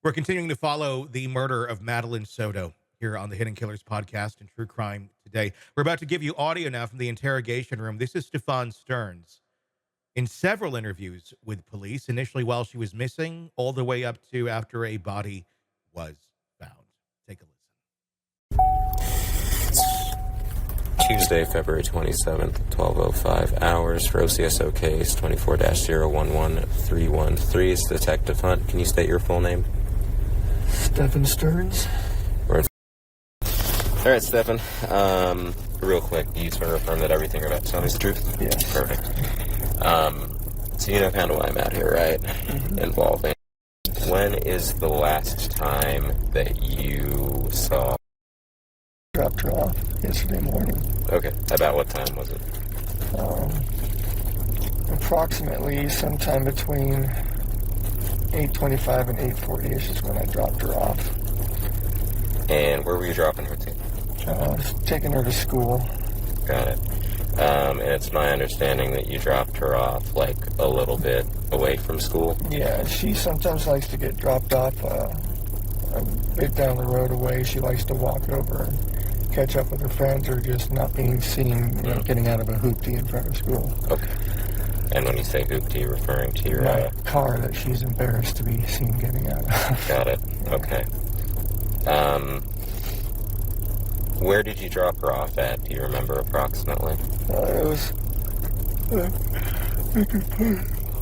We're continuing to follow the murder of Madeline Soto here on the Hidden Killers podcast and True Crime today. We're about to give you audio now from the interrogation room. This is Stephan Sterns in several interviews with police, initially while she was missing, all the way up to after a body was found. Take a listen. Tuesday, February 27th, 12:05 hours for OCSO case 24-011313. It's Detective Hunt. Can you state your full name? Stephan Sterns. All right, Stephan. Real quick, you just want to affirm that everything you're about to tell me is the truth? Yes. Perfect. So you know kind of why I'm out here, right? Mm-hmm. Involving. When is the last time that you saw... Dropped her off yesterday morning. Okay. About what time was it? Approximately sometime between 8:25 and 8:40-ish is when I dropped her off. And where were you dropping her to? I was taking her to school. Got it. And it's my understanding that you dropped her off, like, a little bit away from school? Yeah, she sometimes likes to get dropped off a bit down the road away. She likes to walk over and catch up with her friends, or just not being seen, getting out of a hoopty in front of school. Okay. And when you say hoopty, you're referring to your... My car that she's embarrassed to be seen getting out of. Got it. Okay. Where did you drop her off at? Do you remember approximately? It was...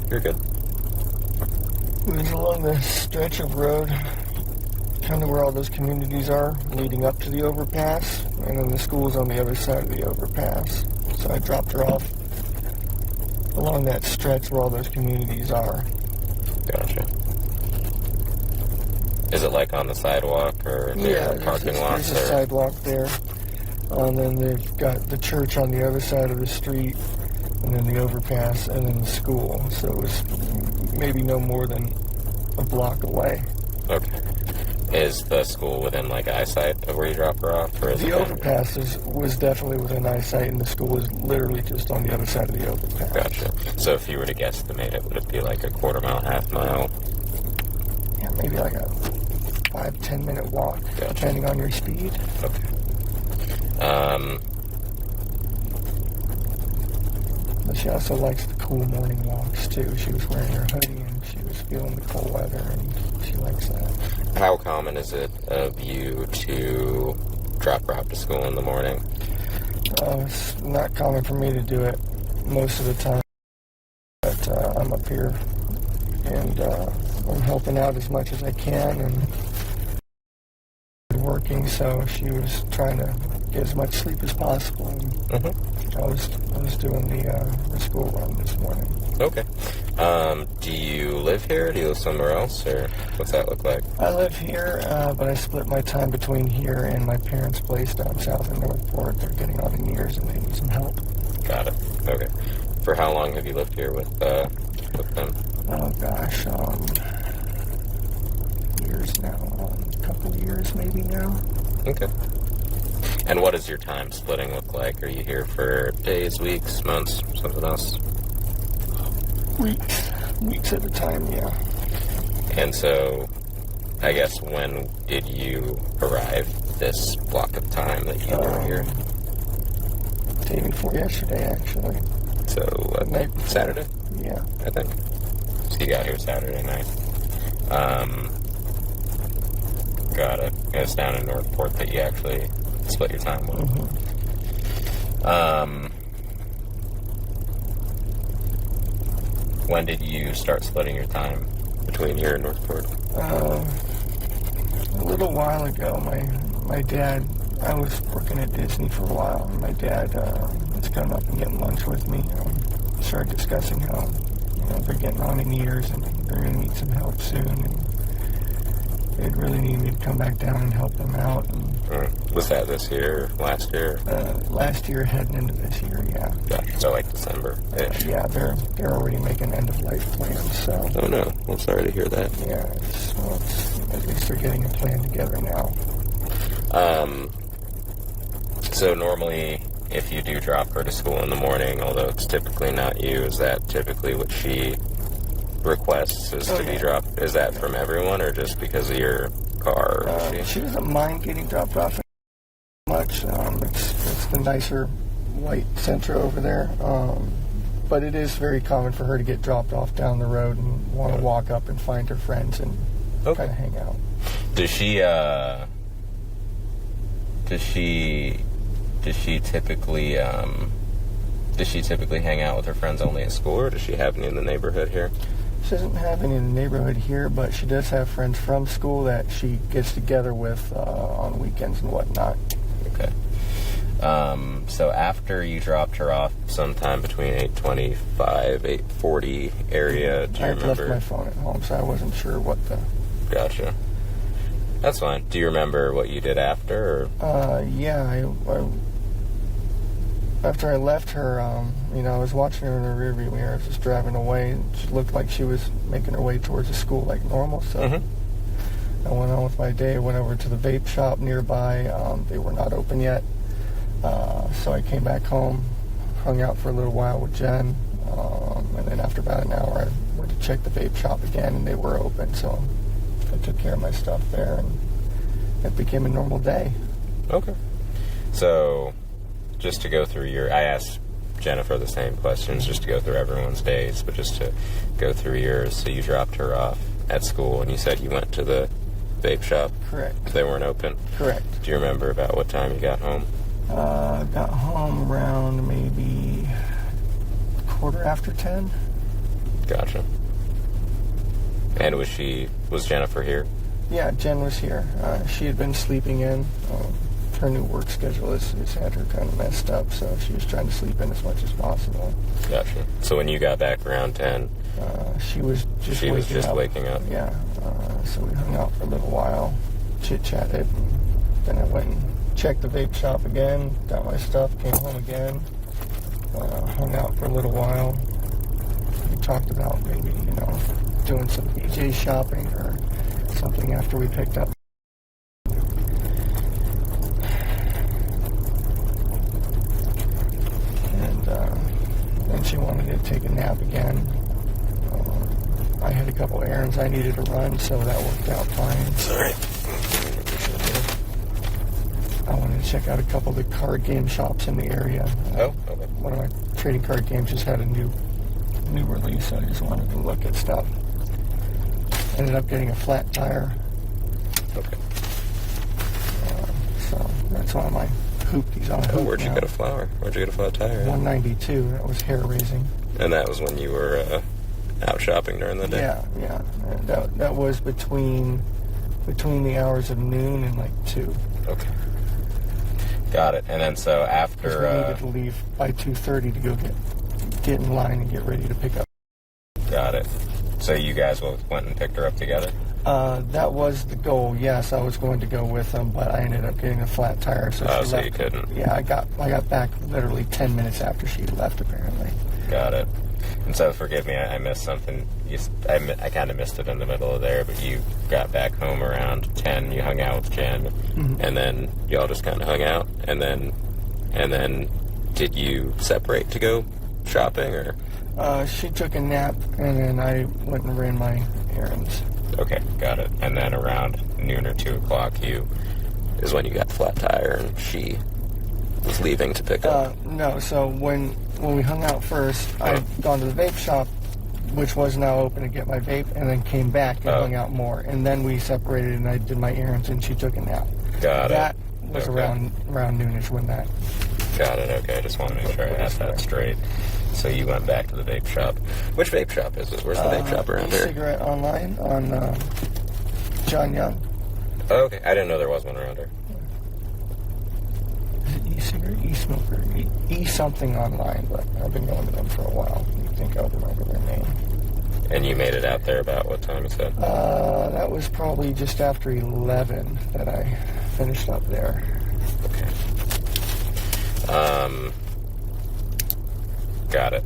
You're good. It was along the stretch of road, kind of where all those communities are, leading up to the overpass, and then the school's on the other side of the overpass. So I dropped her off along that stretch where all those communities are. Gotcha. Is it like on the sidewalk, or near a parking lot? There's a sidewalk there. And then they've got the church on the other side of the street, and then the overpass, and then the school. So it was maybe no more than a block away. Okay. Is the school within, like, eyesight of where you drop her off? Or is The overpass was definitely within eyesight, and the school was literally just on the other side of the overpass. Gotcha. So if you were to guesstimate it, would it be like a quarter mile, half mile? Yeah, maybe like a 5-10 minute walk, Gotcha. Depending on your speed. Okay. But she also likes the cool morning walks, too. She was wearing her hoodie, and she was feeling the cold weather, and she likes that. How common is it of you to drop her off to school in the morning? It's not common for me to do it most of the time, but I'm up here, and I'm helping out as much as I can, and working, so she was trying to get as much sleep as possible, and I was doing the school run this morning. Okay. Do you live here? Do you live somewhere else, or what's that look like? I live here, but I split my time between here and my parents' place down south in Northport. They're getting on in years, and they need some help. Got it. Okay. For how long have you lived here with them? Oh gosh, years now, a couple years maybe now. Okay. And what does your time splitting look like? Are you here for days, weeks, months, something else? Weeks at a time, yeah. And so, I guess, when did you arrive this block of time that you were here? Day before yesterday, actually. So, Saturday? Yeah. I think. So you got here Saturday night. Got it. It's down in Northport that you actually split your time with. When did you start splitting your time between here and Northport? A little while ago, my dad, I was working at Disney for a while, and my dad was coming up and getting lunch with me. Started discussing how they're getting on in years, and they're going to need some help soon, and they'd really need me to come back down and help them out. And, was that this year or last year? Last year, heading into this year, yeah. Gotcha. So like December-ish. Yeah, they're already making end-of-life plans, so... Oh, no. I'm sorry to hear that. Yeah, at least they're getting a plan together now. So normally, if you do drop her to school in the morning, although it's typically not you, is that typically what she requests is to be dropped? Is that from everyone or just because of your car? She doesn't mind getting dropped off much. It's the nicer white Sentra over there. But it is very common for her to get dropped off down the road and want to walk up and find her friends and kind of hang out. Does she typically hang out with her friends only at school, or does she have any in the neighborhood here? She doesn't have any in the neighborhood here, but she does have friends from school that she gets together with on weekends and whatnot. Okay. So after you dropped her off sometime between 8:25, 8:40 area, do you remember? I left my phone at home, so I wasn't sure what the... Gotcha. That's fine. Do you remember what you did after? Or? Yeah, after I left her, I was watching her in the rearview mirror. I was just driving away, and she looked like she was making her way towards the school like normal, so I went on with my day. I went over to the vape shop nearby. They were not open yet, so I came back home, hung out for a little while with Jen, and then after about an hour, I went to check the vape shop again, and they were open, so I took care of my stuff there, and it became a normal day. Okay. So, just to go through I asked Jennifer the same questions, just to go through everyone's days, but just to go through yours. So you dropped her off at school, and you said you went to the vape shop? Correct. They weren't open? Correct. Do you remember about what time you got home? Got home around maybe 10:15. Gotcha. And was Jennifer here? Yeah, Jen was here. She had been sleeping in. Her new work schedule has had her kind of messed up, so she was trying to sleep in as much as possible. Gotcha. So when you got back around 10, she was just waking up. Yeah. So we hung out for a little while, chit-chatted, and then I went and checked the vape shop again, got my stuff, came home again, hung out for a little while. We talked about maybe, doing some BJ shopping or something after we picked up. And she wanted to take a nap again. I had a couple errands I needed to run, so that worked out fine. Sorry. I wanted to check out a couple of the card game shops in the area. Okay. One of my trading card games just had a new release, so I just wanted to look at stuff. Ended up getting a flat tire. Okay. So that's why my hoopty's on a hoop. Where'd you get a flower? Where'd you get a flat tire? 192. That was hair raising. And that was when you were out shopping during the day? Yeah. And that was between the hours of noon and like 2. Okay. Got it. And then so after... we needed to leave by 2:30 to go get in line and get ready to pick up. Got it. So you guys both went and picked her up together? That was the goal. Yes, I was going to go with them, but I ended up getting a flat tire. So she left. You couldn't. Yeah, I got back literally 10 minutes after she left, apparently. Got it. And so, forgive me, I missed something. I kind of missed it in the middle of there, but you got back home around 10. You hung out with Jen, and then y'all just kind of hung out, and then did you separate to go shopping, or? She took a nap, and then I went and ran my errands. Okay, got it. And then around noon or 2 o'clock, is when you got the flat tire, and she was leaving to pick up. No, so when we hung out first, I'd gone to the vape shop, which was now open to get my vape, and then came back and hung out more. And then we separated, and I did my errands, and she took a nap. Got it. That was around noonish when that... Got it, okay. I just want to make sure I had that straight. So you went back to the vape shop. Which vape shop is it? Where's the vape shop around here? E-cigarette online on John Young. Oh, okay. I didn't know there was one around here. Is it e-cigarette? E-smoker? E-something online, but I've been going to them for a while. You'd think I would remember their name. And you made it out there about what time, you said? That was probably just after 11 that I finished up there. Okay. Got it.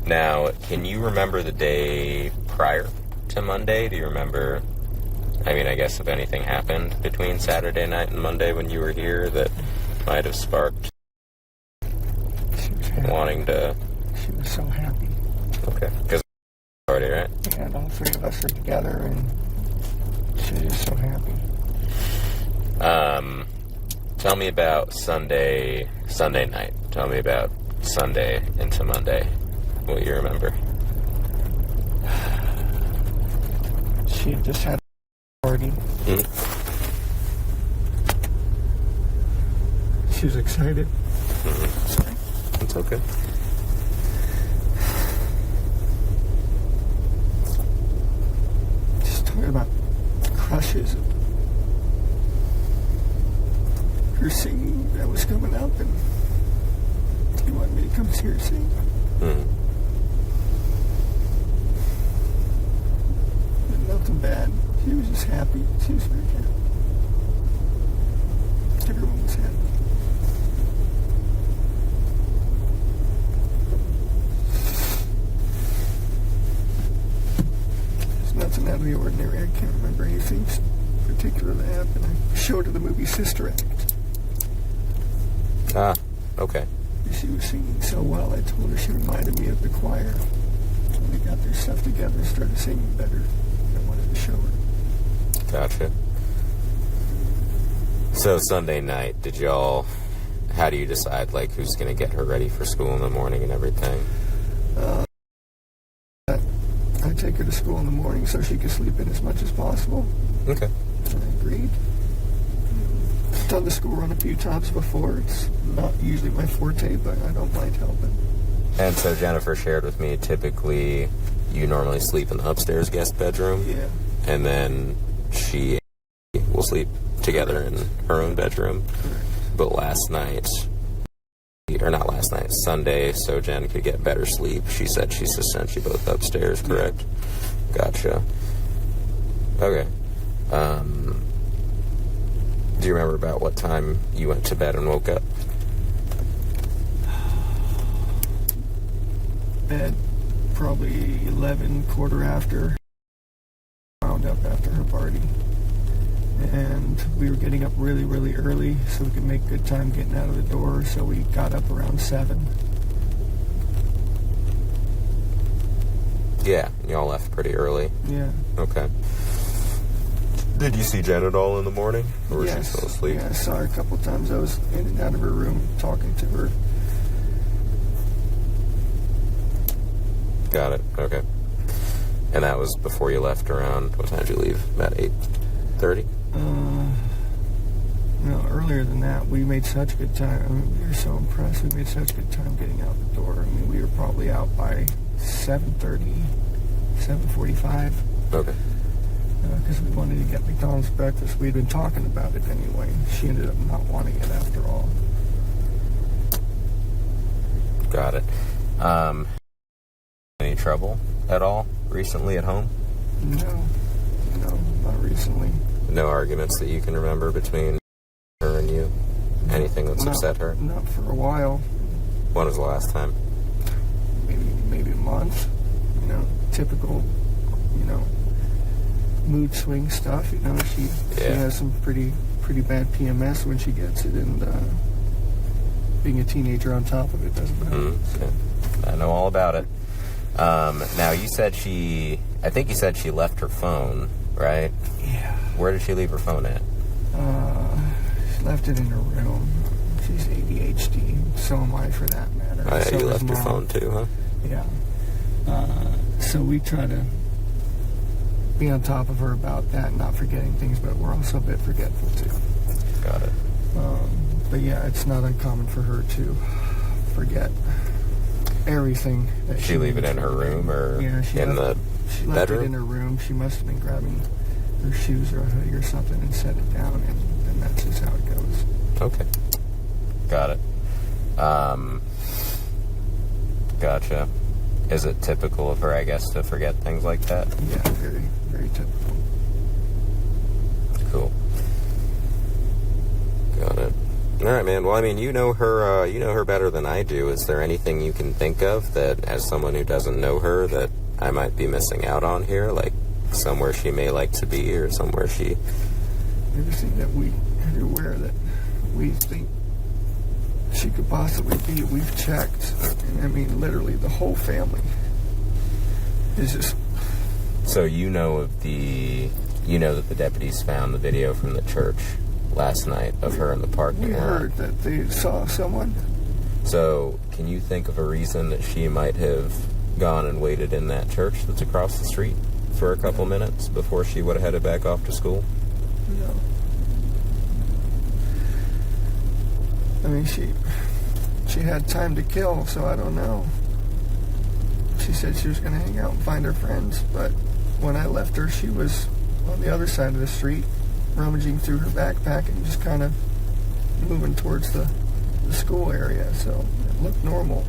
Now, can you remember the day prior to Monday? Do you remember, I guess if anything happened between Saturday night and Monday when you were here that might have sparked wanting to... She was so happy. Okay. Because party, right? And all three of us are together, and she's just so happy. Tell me about Sunday night. Tell me about Sunday into Monday. What you remember? She had just had a party. Mm-hmm. She was excited. Mm-hmm. Sorry. It's okay. Just talking about crushes. Her singing that was coming up, and he wanted me to come see her sing. Mm-hmm. Nothing bad. She was just happy. She was very happy. Everyone was happy. There's nothing out of the ordinary. I can't remember anything particular that happened. I showed her the movie Sister Act. Ah, okay. She was singing so well, I told her she reminded me of the choir. When they got their stuff together and started singing better, I wanted to show her. Gotcha. So Sunday night, how do you decide, like, who's going to get her ready for school in the morning and everything? I take her to school in the morning so she can sleep in as much as possible. Okay. I agreed. Done the school run a few times before. It's not usually my forte, but I don't mind helping. And so Jennifer shared with me, typically, you normally sleep in the upstairs guest bedroom. Yeah. And then she will sleep together in her own bedroom. Correct. But Sunday, so Jen could get better sleep, she said she's essentially both upstairs, correct? Yeah. Gotcha. Okay. Do you remember about what time you went to bed and woke up? Bed, probably 11, quarter after. Wound up after her party. And we were getting up really, really early so we could make good time getting out of the door. So we got up around 7. Yeah, y'all left pretty early. Yeah. Okay. Did you see Jen at all in the morning? Or was Yes. she still asleep? Yeah, I saw her a couple times. I was in and out of her room talking to her. Got it. Okay. And that was before you left around, what time did you leave? About 8:30? No, earlier than that. We made such good time. I mean, we were so impressed. We made such good time getting out the door. I mean, we were probably out by 7:30, 7:45. Okay. Because we wanted to get McDonald's breakfast. We'd been talking about it anyway. She ended up not wanting it after all. Got it. Any trouble at all recently at home? No, not recently. No arguments that you can remember between her and you? Anything that's upset her? Not for a while. When was the last time? Maybe a month. Typical, mood swing stuff. She has some pretty bad PMS when she gets it, and being a teenager on top of it doesn't help. Okay. I know all about it. Now, I think you said she left her phone, right? Yeah. Where did she leave her phone at? She left it in her room. She's ADHD. So am I, for that matter. Oh, yeah, so you is left your Mom. phone too, huh? Yeah. So we try to be on top of her about that, not forgetting things, but we're also a bit forgetful too. Got it. But yeah, it's not uncommon for her to forget everything. That Did she leave it in her room or in the She left bedroom? it in her room. She must have been grabbing her shoes or a hoodie or something and set it down, and that's just how it goes. Okay. Got it. Gotcha. Is it typical of her, I guess, to forget things like that? Yeah, very, very typical. Cool. Got it. All right, man. Well, I mean, you know her better than I do. Is there anything you can think of that, as someone who doesn't know her, that I might be missing out on here? Like somewhere she may like to be, or somewhere she... Everything everywhere that we think she could possibly be, we've checked. I mean, literally, the whole family is just So you know that the deputies found the video from the church last night of her in the parking lot. We heard that they saw someone. So can you think of a reason that she might have gone and waited in that church that's across the street for a couple minutes before she would have headed back off to school? No. I mean, she had time to kill, so I don't know. She said she was going to hang out and find her friends, but when I left her, she was on the other side of the street, rummaging through her backpack and just kind of moving towards the school area, so it looked normal.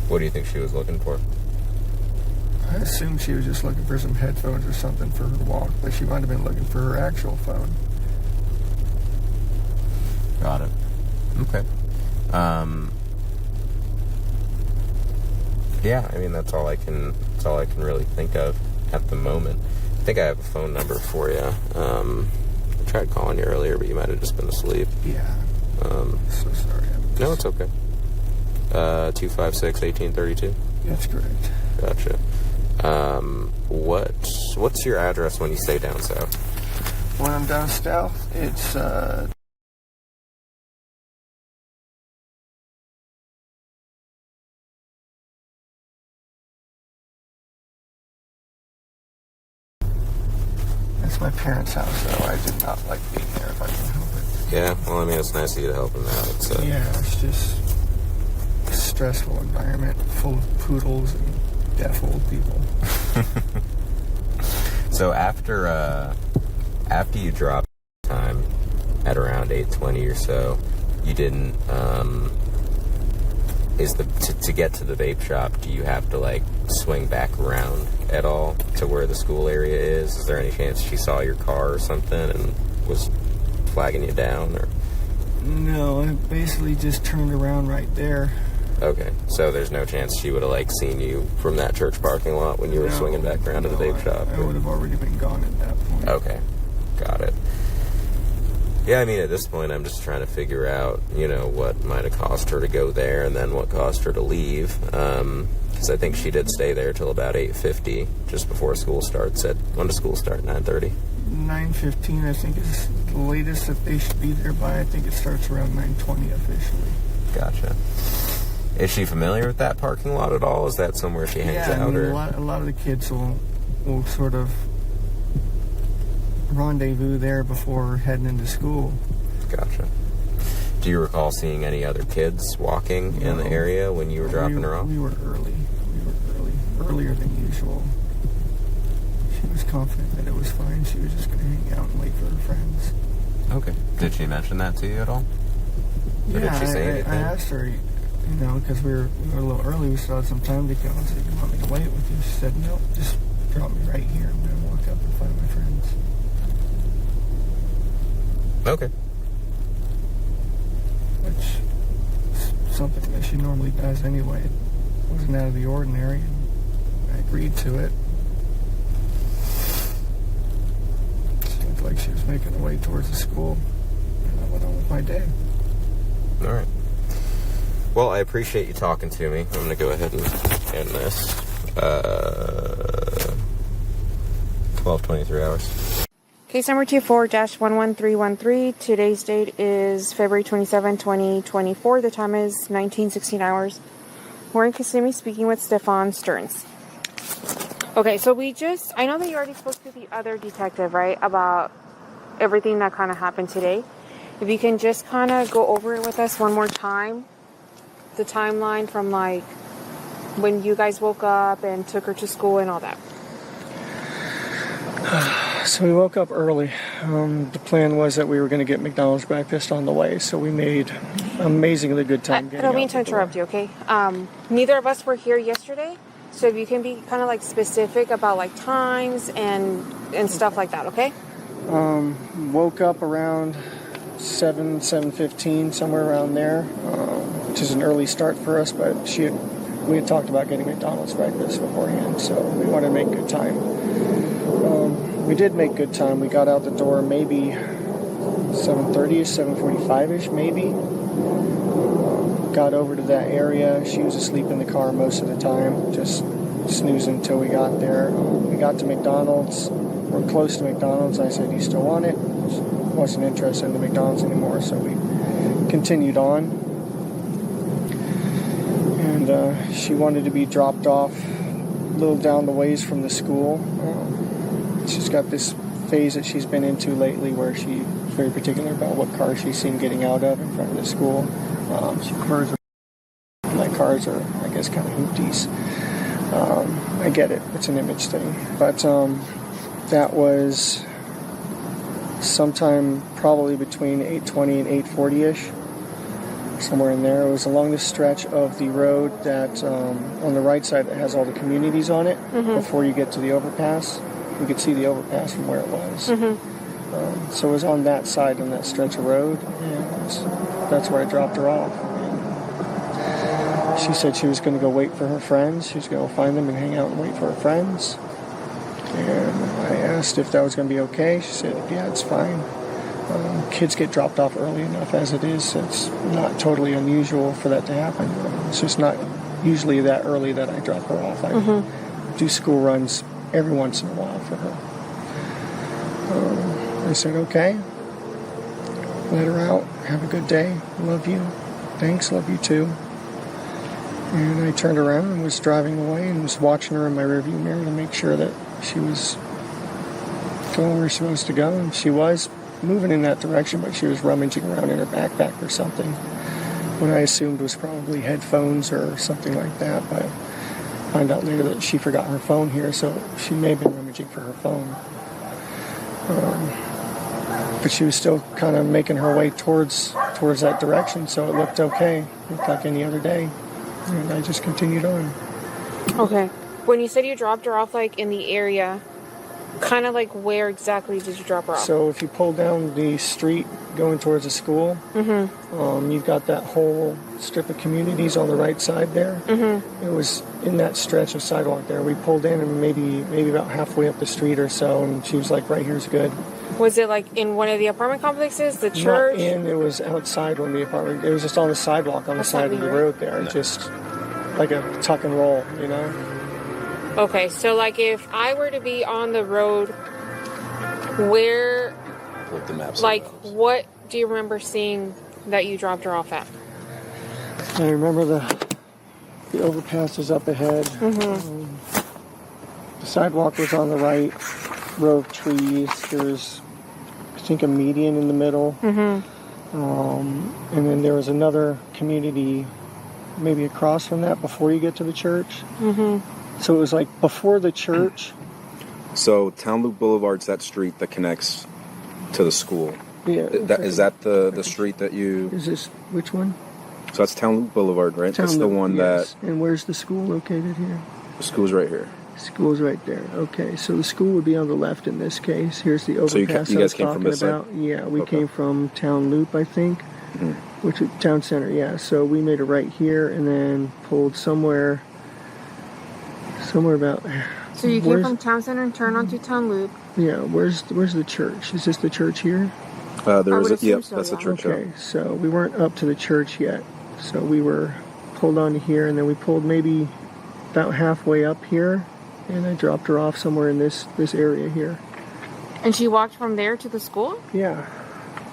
What do you think she was looking for? I assumed she was just looking for some headphones or something for her walk, but she might have been looking for her actual phone. Got it. Okay. Yeah, I mean that's all I can really think of at the moment. I think I have a phone number for you. I tried calling you earlier, but you might have just been asleep. Yeah. So sorry. No, it's okay. 256-1832. That's correct. Gotcha. What's your address when you stay down south? When I'm down south, it's that's my parents' house, though. I did not like being there if I can help it. Yeah, well, I mean, it's nice of you to help them out. It's, Yeah, it's just a stressful environment full of poodles and deaf old people. So after you dropped time at around 8:20 or so, you didn't. To get to the vape shop, do you have to like swing back around at all to where the school area is? Is there any chance she saw your car or something and was flagging you down? Or No, I basically just turned around right there. okay, so there's no chance she would have like seen you from that church parking lot when you were swinging back around to the vape shop? I would have already been gone at that point. Okay, got it. Yeah, I mean, at this point, I'm just trying to figure out, what might have caused her to go there and then what caused her to leave. Because I think she did stay there till about 8:50, just before school starts. When does school start? 9:30? 9:15, I think, is the latest that they should be there by. I think it starts around 9:20 officially. Gotcha. Is she familiar with that parking lot at all? Is that somewhere she hangs out? I mean, or? a lot of the kids will sort of rendezvous there before heading into school. Gotcha. Do you recall seeing any other kids walking in the area when you were dropping her off? We were early. Earlier than usual. She was confident that it was fine. She was just going to hang out and wait for her friends. Okay. Did she mention that to you at all? Or Yeah, did she say anything? I asked her, because we were a little early. We still had some time to kill. I said, "You want me to wait with you?" She said, "No, just drop me right here. I'm going to walk up and find my friends." Okay. Which is something that she normally does anyway. It wasn't out of the ordinary, and I agreed to it. Seemed like she was making her way towards the school, and I went on with my day. All right. Well, I appreciate you talking to me. I'm going to go ahead and end this. 12:23 hours. Case number 24-11313. Today's date is February 27, 2024. The time is 19:16 hours. We're in Kissimmee speaking with Stephan Sterns. Okay, so I know that you already spoke to the other detective, right, about everything that kind of happened today. If you can just kind of go over it with us one more time. The timeline from like when you guys woke up and took her to school and all that. So we woke up early. The plan was that we were going to get McDonald's breakfast on the way, so we made amazingly good time getting I don't mean out to the interrupt door. you, okay? Neither of us were here yesterday, so if you can be kind of like specific about like times and stuff like that, okay? Woke up around 7:15, somewhere around there, which is an early start for us, but we had talked about getting McDonald's breakfast beforehand, so we wanted to make good time. We did make good time. We got out the door maybe 7:30ish, 7:45ish maybe. Got over to that area. She was asleep in the car most of the time, just snoozing until we got there. We got to McDonald's. We're close to McDonald's. I said, "You still want it?" Wasn't interested in the McDonald's anymore, so we continued on. And she wanted to be dropped off a little down the ways from the school. She's got this phase that she's been into lately where she's very particular about what car she's seen getting out of in front of the school. My cars are, I guess, kind of hoopties. I get it. It's an image thing. But that was sometime probably between 8:20 and 8:40-ish. Somewhere in there. It was along the stretch of the road that on the right side that has all the communities on it before you get to the overpass. You could see the overpass from where it was. So it was on that side, on that stretch of road, and that's where I dropped her off. And she said she was going to go wait for her friends. She was going to go find them and hang out and wait for her friends. And I asked if that was going to be okay. She said, "Yeah, it's fine. Kids get dropped off early enough as it is. It's not totally unusual for that to happen. It's just not usually that early that I drop her off. I do school runs every once in a while for her." I said, "Okay. Let her out. Have a good day. Love you. Thanks. Love you too." And I turned around and was driving away and was watching her in my rearview mirror to make sure that she was going where she was supposed to go. And she was moving in that direction, but she was rummaging around in her backpack or something. What I assumed was probably headphones or something like that, but I find out later that she forgot her phone here, so she may have been rummaging for her phone. But she was still kind of making her way towards that direction, so it looked okay. It looked like any other day. And I just continued on. Okay. When you said you dropped her off, like, in the area, kind of like where exactly did you drop her off? So if you pull down the street going towards the school, you've got that whole strip of communities on the right side there. It was in that stretch of sidewalk there. We pulled in and maybe about halfway up the street or so, and she was like, "Right here's good." Was it like in one of the apartment complexes, the church? Not in, it was outside one of the apartment. It was just on the sidewalk on the side of the road there, just like a tuck and roll, you know? Okay, so like if I were to be on the road, where, With the maps. like, what do you remember seeing that you dropped her off at? I remember the overpass was up ahead. The sidewalk was on the right, row of trees. There's, I think, a median in the middle. And then there was another community maybe across from that before you get to the church. So it was like before the church. So Town Loop Boulevard's that street that connects to the school. Yeah. Is that the street that you... Is this, which one? So that's Town Loop Boulevard, right? That's the one yes. And where's the school located here? The school's right here. School's right there. Okay, so the school would be on the left in this case. Here's the overpass you I was guys came from talking this about. side? Yeah, we Okay. came from Town Loop, I think, which is Town Center. Yeah, so we made a right here and then pulled somewhere about. So you came from Town Center and turned onto Town Loop. Yeah, where's the church? Is this the church here? There is assume so, that's the yeah. church. Okay, so we weren't up to the church yet. So we were pulled onto here, and then we pulled maybe about halfway up here, and I dropped her off somewhere in this area here. And she walked from there to the school? Yeah.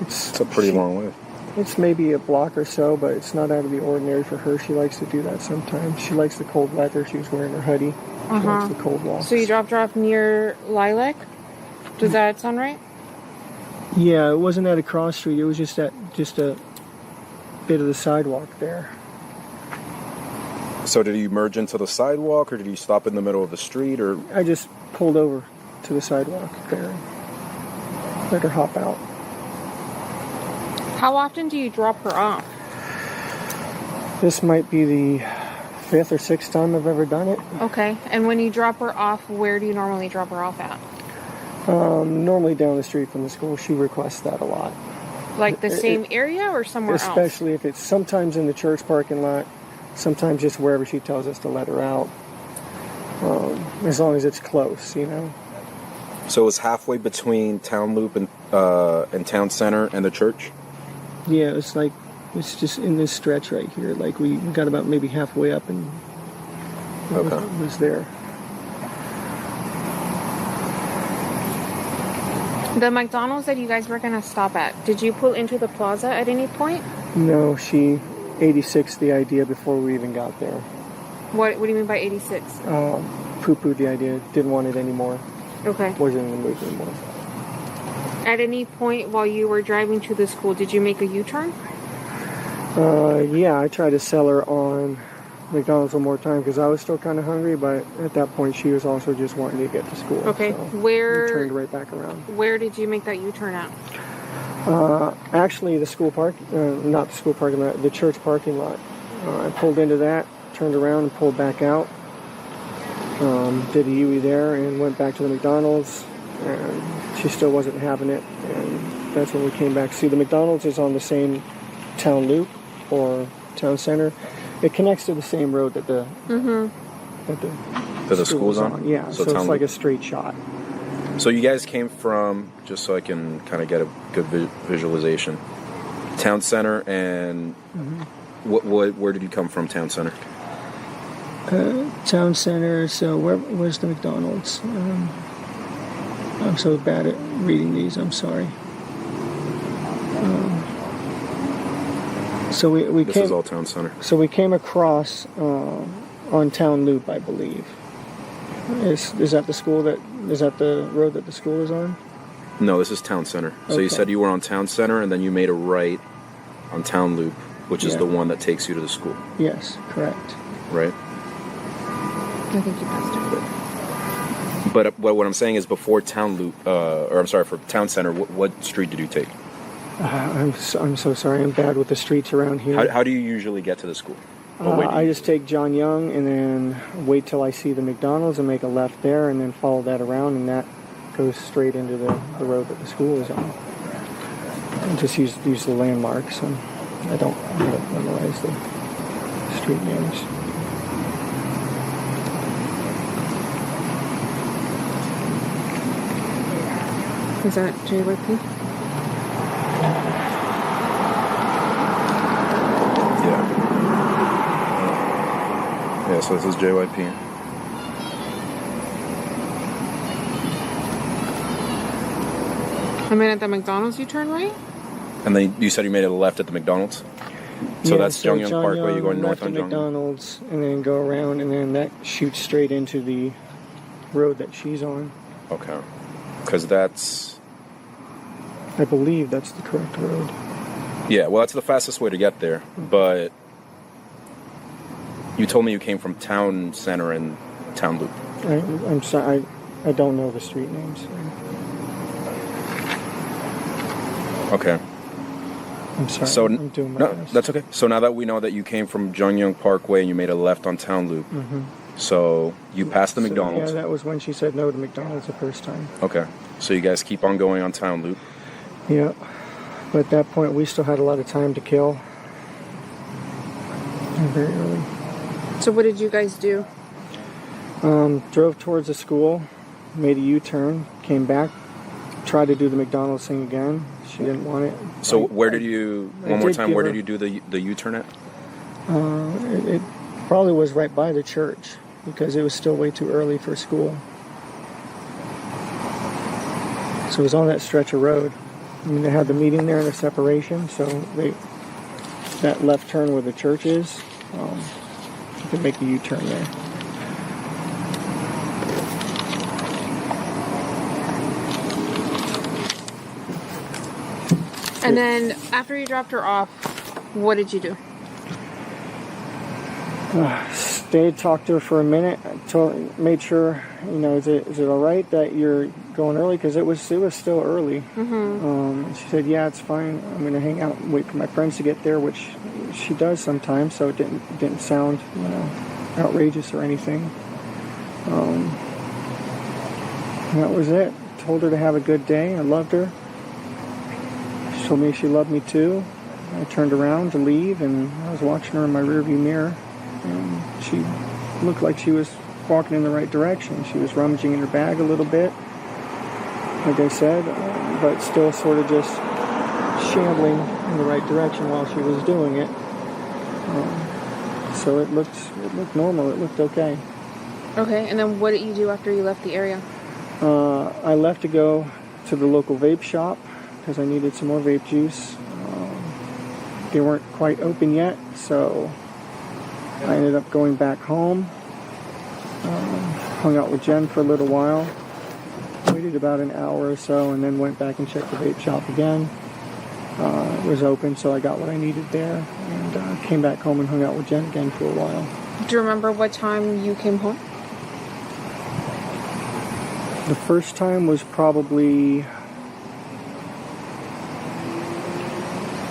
It's a pretty long way. It's maybe a block or so, but it's not out of the ordinary for her. She likes to do that sometimes. She likes the cold weather. She was wearing her hoodie. She likes the cold walks. So you dropped her off near Lilac? Does that sound right? Yeah, it wasn't at a cross street. It was just a bit of the sidewalk there. So did you merge into the sidewalk, or did you stop in the middle of the street, or... I just pulled over to the sidewalk there and let her hop out. How often do you drop her off? This might be the 5th or 6th time I've ever done it. Okay, and when you drop her off, where do you normally drop her off at? Normally down the street from the school. She requests that a lot. Like the same area or somewhere else? Especially if it's sometimes in the church parking lot, sometimes just wherever she tells us to let her out. As long as it's close, you know. So it was halfway between Town Loop and Town Center and the church? Yeah, it's just in this stretch right here. Like we got about maybe halfway up and it was there. The McDonald's that you guys were going to stop at, did you pull into the plaza at any point? No, she 86'd the idea before we even got there. What do you mean by 86? Poo-pooed the idea, didn't want it anymore. Okay. Wasn't in the mood anymore. At any point while you were driving to the school, did you make a U-turn? Yeah, I tried to sell her on McDonald's one more time because I was still kind of hungry, but at that point she was also just wanting to get to school. Okay, so where... we turned right back around. Where did you make that U-turn at? Actually, the school park, not the school parking lot, the church parking lot. I pulled into that, turned around and pulled back out. Did a U-turn there and went back to the McDonald's, and she still wasn't having it, and that's when we came back. See, the McDonald's is on the same town loop or town center. It connects to the same road that the school's on. Yeah, so it's like a straight shot. So you guys came from, just so I can kind of get a good visualization, town center, and where did you come from? Town center. Town center. So where's the McDonald's? I'm so bad at reading these. I'm sorry. So we This came. is all town center. So we came across on Town Loop, I believe. Is that the school is that the road that the school is on? No, this is town center. So you said you were on town center, and then you made a right on Town Loop, which is the one that takes you to the school. Yes, correct. Right. I think you passed it. But what I'm saying is, before Town Loop, or I'm sorry, for Town Center, what street did you take? I'm so sorry. I'm bad with the streets around here. How do you usually get to the school? I just take John Young and then wait till I see the McDonald's and make a left there, and then follow that around, and that goes straight into the road that the school is on. And just use the landmarks, and I don't memorize the street names. Is that JYP? Yeah, so this is JYP. I mean, at the McDonald's you turn right? And then you said you made a left at the McDonald's? So that's John Young Parkway, you're going north on John McDonald's, and then go around, and then that shoots straight into the road that she's on. Okay. Because that's... I believe that's the correct road. Yeah, well, that's the fastest way to get there, but... You told me you came from Town Center and Town Loop. I'm sorry, I don't know the street names. Okay. I'm sorry. So, I'm doing my best. That's okay. So now that we know that you came from John Young Parkway and you made a left on Town Loop, so you passed the McDonald's. Yeah, that was when she said no to McDonald's the first time. Okay. So you guys keep on going on Town Loop. Yeah. But at that point, we still had a lot of time to kill. Very early. So what did you guys do? Drove towards the school, made a U-turn, came back, tried to do the McDonald's thing again. She didn't want it. So where did you do the U-turn at? It probably was right by the church because it was still way too early for school. So it was on that stretch of road. I mean, they had the meeting there and the separation, so that left turn where the church is, you could make a U-turn there. And then after you dropped her off, what did you do? Stayed, talked to her for a minute, made sure, is it all right that you're going early? Because it was still early. She said, yeah, it's fine. I'm going to hang out and wait for my friends to get there, which she does sometimes, so it didn't sound, outrageous or anything. And that was it. Told her to have a good day. I loved her. She told me she loved me too. I turned around to leave, and I was watching her in my rearview mirror. And she looked like she was walking in the right direction. She was rummaging in her bag a little bit, like I said, but still sort of just shambling in the right direction while she was doing it. So it looked normal. It looked okay. Okay, and then what did you do after you left the area? I left to go to the local vape shop because I needed some more vape juice. They weren't quite open yet, so I ended up going back home. Hung out with Jen for a little while. Waited about an hour or so and then went back and checked the vape shop again. It was open, so I got what I needed there, and came back home and hung out with Jen again for a while. Do you remember what time you came home? The first time was probably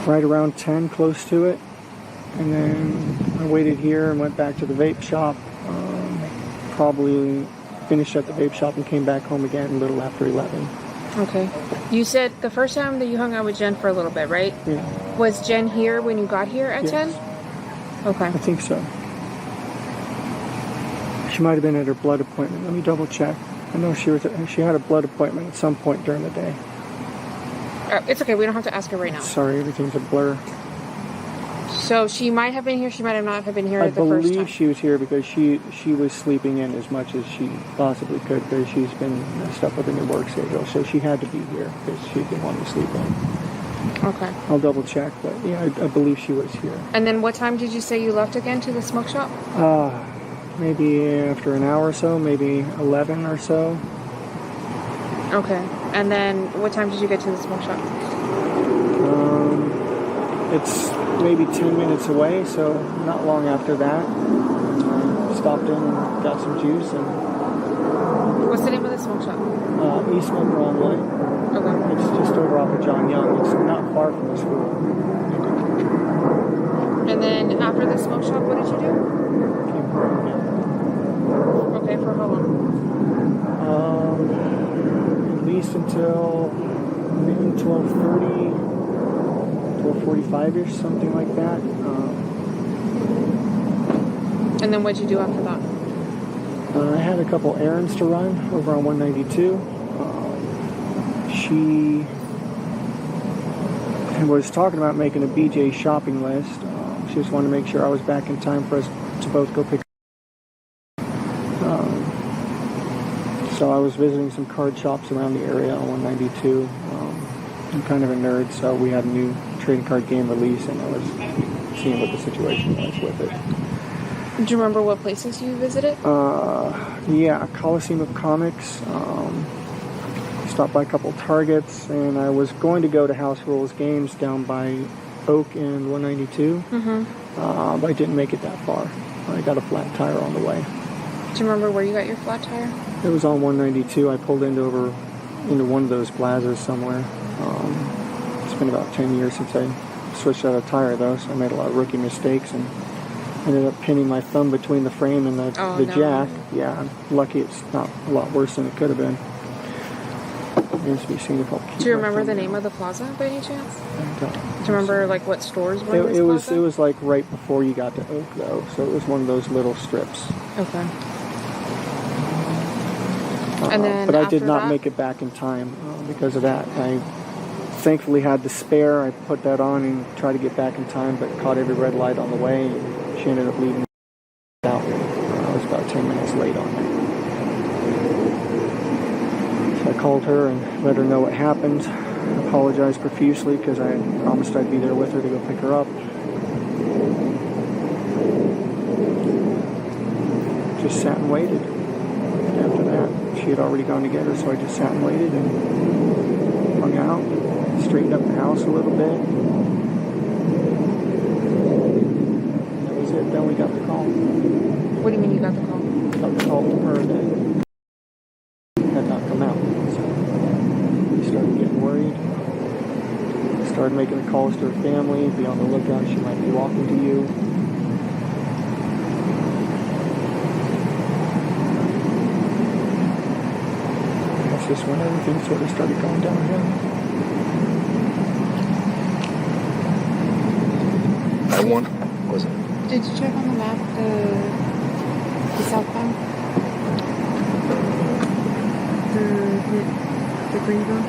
right around 10, close to it. And then I waited here and went back to the vape shop. Probably finished at the vape shop and came back home again a little after 11. Okay. You said the first time that you hung out with Jen for a little bit, right? Yeah. Was Jen here when you got here at Yes. 10? Okay. I think so. She might have been at her blood appointment. Let me double check. I know she had a blood appointment at some point during the day. It's okay. We don't have to ask her right now. Sorry, everything's a blur. So she might have been here. She might have not have been here I the first time. believe she was here because she was sleeping in as much as she possibly could because she's been messed up with a new work schedule. So she had to be here because she didn't want to sleep in. Okay. I'll double check, but yeah, I believe she was here. And then what time did you say you left again to the smoke shop? Maybe after an hour or so, maybe 11 or so. Okay. And then what time did you get to the smoke shop? It's maybe 10 minutes away, so not long after that. Stopped in and got some juice. And What's the name of the smoke shop? East Broadway. Okay. It's just over off of John Young. It's not far from the school. And then after the smoke shop, what did you do? Came home again. Okay, for how long? At least until maybe 12:30, 12:45ish, something like that. And then what'd you do after that? I had a couple errands to run over on 192. She was talking about making a BJ shopping list. She just wanted to make sure I was back in time for us to both go pick. So I was visiting some card shops around the area on 192. I'm kind of a nerd, so we had a new trading card game release, and I was seeing what the situation was with it. Do you remember what places you visited? Yeah, Coliseum of Comics. Stopped by a couple Targets, and I was going to go to House Rules Games down by Oak and 192, but I didn't make it that far. I got a flat tire on the way. Do you remember where you got your flat tire? It was on 192. I pulled into one of those plazas somewhere. It's been about 10 years since I switched out a tire, though, so I made a lot of rookie mistakes and ended up pinning my thumb between the frame and the jack. Yeah, I'm lucky it's not a lot worse than it could have been. Remains to be seen if I'll keep. Do you remember the name of the plaza by any chance? Do you remember like what stores were in this plaza? It was like right before you got to Oak, though, so it was one of those little strips. Okay. And then but I did after not that? make it back in time because of that. I thankfully had the spare. I put that on and tried to get back in time, but caught every red light on the way. She ended up leaving out. I was about 10 minutes late on it. So I called her and let her know what happened. I apologized profusely because I had promised I'd be there with her to go pick her up. Just sat and waited. After that, she had already gone to get her, so I just sat and waited and hung out, straightened up the house a little bit. And that was it. Then we got the call. What do you mean you got the call? Got the call from her that had not come out. So we started getting worried. Started making the calls to her family. Be on the lookout. She might be walking to you. Just when everything sort of started going downhill. Was it? Did you check on the map the southbound? The Greenville?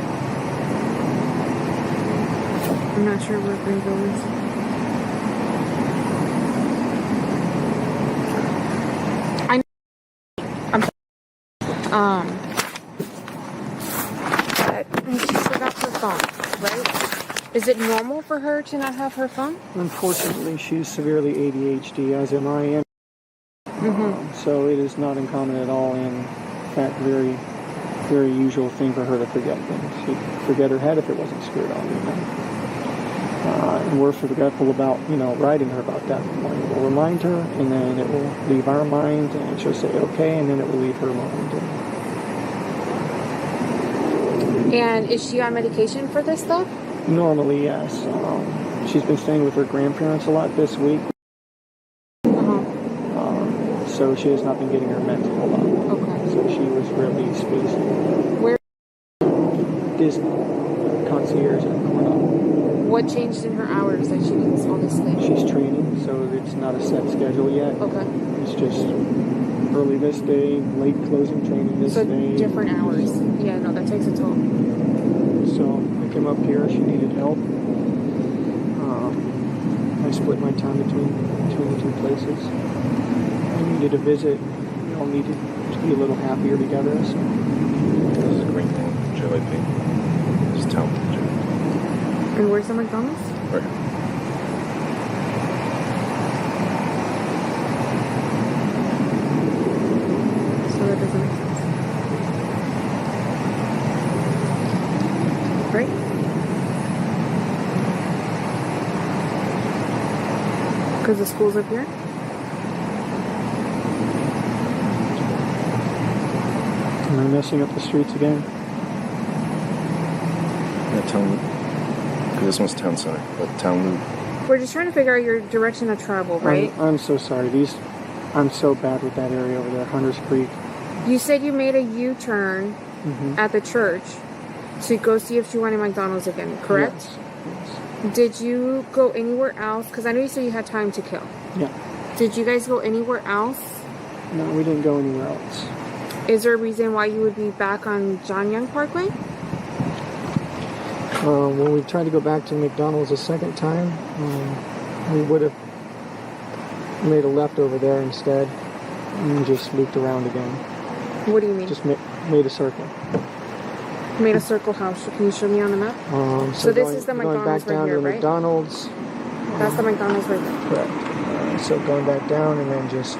I'm not sure where Greenville is. I'm phone, right? Is it normal for her to not have her phone? Unfortunately, she's severely ADHD, as am I. And so it is not uncommon at all, and in fact, very, very usual thing for her to forget things. She'd forget her head if it wasn't screwed on. And we're forgetful about, writing her about that. It will remind her, and then it will leave our mind, and she'll say okay, and then it will leave her mind. And is she on medication for this stuff? Normally, yes. She's been staying with her grandparents a lot this week. So she has not been getting her meds a whole lot. Okay. So she was really spacing. Where? Disney. Concierge at Cornell. What changed in her hours that she needs all this sleep? She's training, so it's not a set schedule yet. Okay. It's just early this day, late closing training this day. So different hours. Yeah, no, that takes a toll. So I came up here. She needed help. I split my time between the two places. I needed a visit. We all needed to be a little happier together. So. This is a green thing, JYP. Just tell me, Joe. And where's the McDonald's? Right here. So that doesn't make sense. Right? Because the school's up here? Am I messing up the streets again? Yeah, town loop. Because this one's town center, but town loop. We're just trying to figure out your direction of travel, right? I'm so sorry. I'm so bad with that area over there, Hunters Creek. You said you made a U-turn at the church to go see if she wanted McDonald's again, correct? Yes. Did you go anywhere else? Because I know you said you had time to kill. Yeah. Did you guys go anywhere else? No, we didn't go anywhere else. Is there a reason why you would be back on John Young Parkway? When we tried to go back to McDonald's a second time, we would have made a left over there instead and just looped around again. What do you mean? Just made a circle. Made a circle house. Can you show me on the map? So this is the going McDonald's back down right here, to the right? McDonald's. That's the McDonald's right there. Correct. So going back down and then just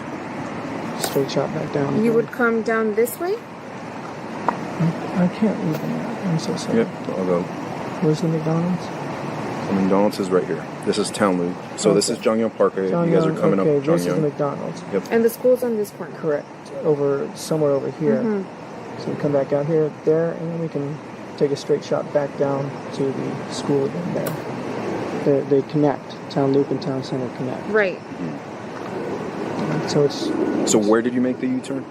straight shot back down. You again. would come down this way? I can't read the map. I'm so sorry. Yep, I'll go. Where's the McDonald's? The McDonald's is right here. This is town loop. So this is John Young Parkway. John You guys Young, are coming okay, up John this Young. is the McDonald's. Yep. And the school's on this corner. Correct. Somewhere over here. So we come back out here, there, and then we can take a straight shot back down to the school again there. They connect. Town Loop and Town Center connect. Right. So it's... So where did you make the U-turn?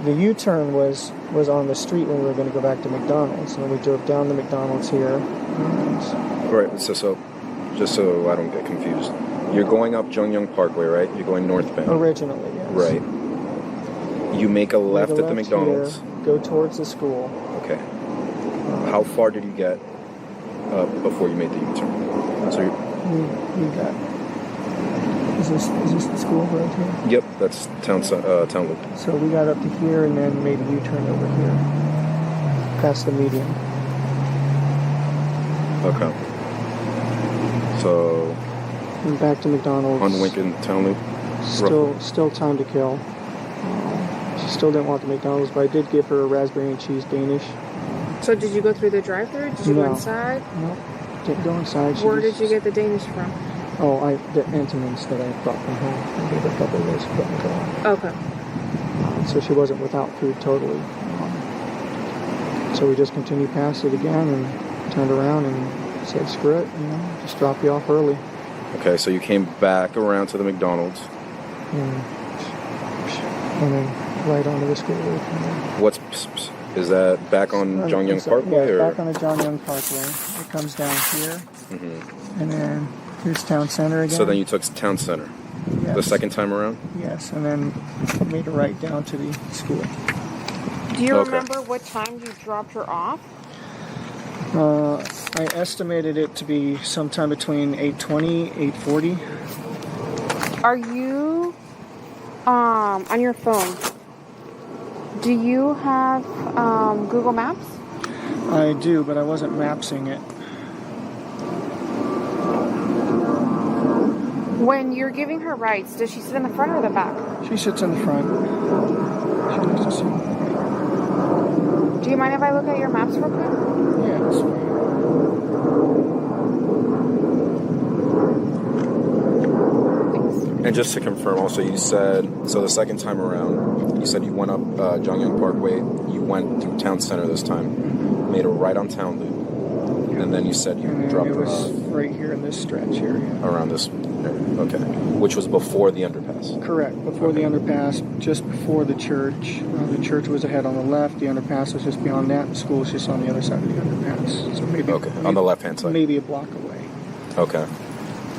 The U-turn was on the street when we were going to go back to McDonald's. And we drove down to McDonald's here. Right, so just so I don't get confused. You're going up John Young Parkway, right? You're going northbound. Originally, yes. Right. You make a left Make a at the left McDonald's. Here, go towards the school. Okay. How far did you get before you made the U-turn? So We got... Is this the school right here? yep, that's town loop. So we got up to here and then made a U-turn over here. Past the median. Okay. So And back to McDonald's. on Lincoln town loop. Still time to kill. She still didn't want the McDonald's, but I did give her a raspberry and cheese Danish. So did you go through the drive-thru? Did you No. go inside? Nope. Didn't go inside. Where did you get the Danish from? Oh, the Antonins that I brought from home. I gave her a couple of those to put in the car. Okay. So she wasn't without food totally. So we just continued past it again and turned around and said, screw it, just drop you off early. Okay, so you came back around to the McDonald's. And then right onto the school road from there. Is that back on John Young Parkway? Yeah, or? back on the John Young Parkway. It comes down here. And then here's Town Center again. So then you took Town Center. Yes. The second time around? Yes, and then made a right down to the school. Do you Okay. remember what time you dropped her off? I estimated it to be sometime between 8:20, 8:40. Are you on your phone? Do you have Google Maps? I do, but I wasn't mapsing it. When you're giving her rides, does she sit in the front or the back? She sits in the front. She likes to sit in the front. Do you mind if I look at your maps real quick? Yeah, that's fine. And just to confirm, also, you said, so the second time around, you said you went up Jongyang Parkway, you went through Town Center this time, made a right on Town Loop, and then you said you dropped it her was off right here in this stretch area. around this area. Okay. Which was before the underpass. Correct. Before the underpass, just before the church. The church was ahead on the left. The underpass was just beyond that. The school was just on the other side of the underpass. So maybe on the left-hand side. Maybe a block away. Okay.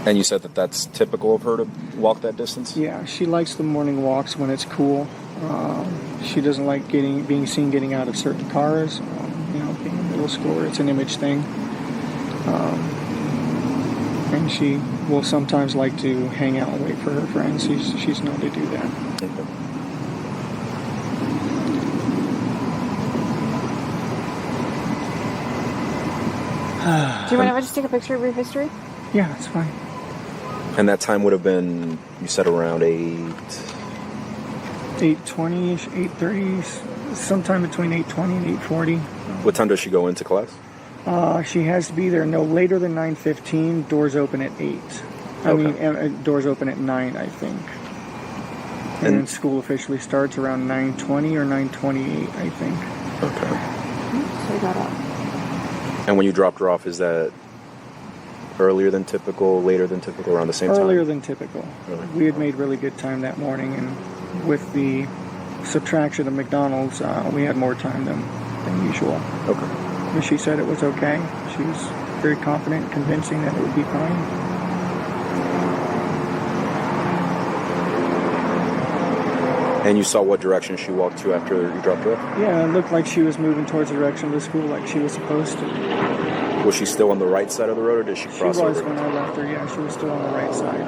And you said that that's typical of her to walk that distance? Yeah, she likes the morning walks when it's cool. She doesn't like being seen getting out of certain cars. Being a middle schooler, it's an image thing. And she will sometimes like to hang out and wait for her friends. She's known to do that. Okay. Do you mind if I just take a picture of your history? Yeah, that's fine. And that time would have been, you said around 8:20ish, 8:30, sometime between 8:20 and 8:40. What time does she go into class? She has to be there no later than 9:15. Doors open at 8. Doors open at 9, I think. And then school officially starts around 9:20 or 9:28, I think. Okay. So I got up. And when you dropped her off, is that earlier than typical, later than typical, around the same time? Earlier than typical. Really? We had made really good time that morning, and with the subtraction of McDonald's, we had more time than usual. Okay. And she said it was okay. She was very confident, convincing that it would be fine. And you saw what direction she walked to after you dropped her off? Yeah, it looked like she was moving towards the direction of the school like she was supposed to. Was she still on the right side of the road, or did she cross She was over? when I left her, yeah. She was still on the right side.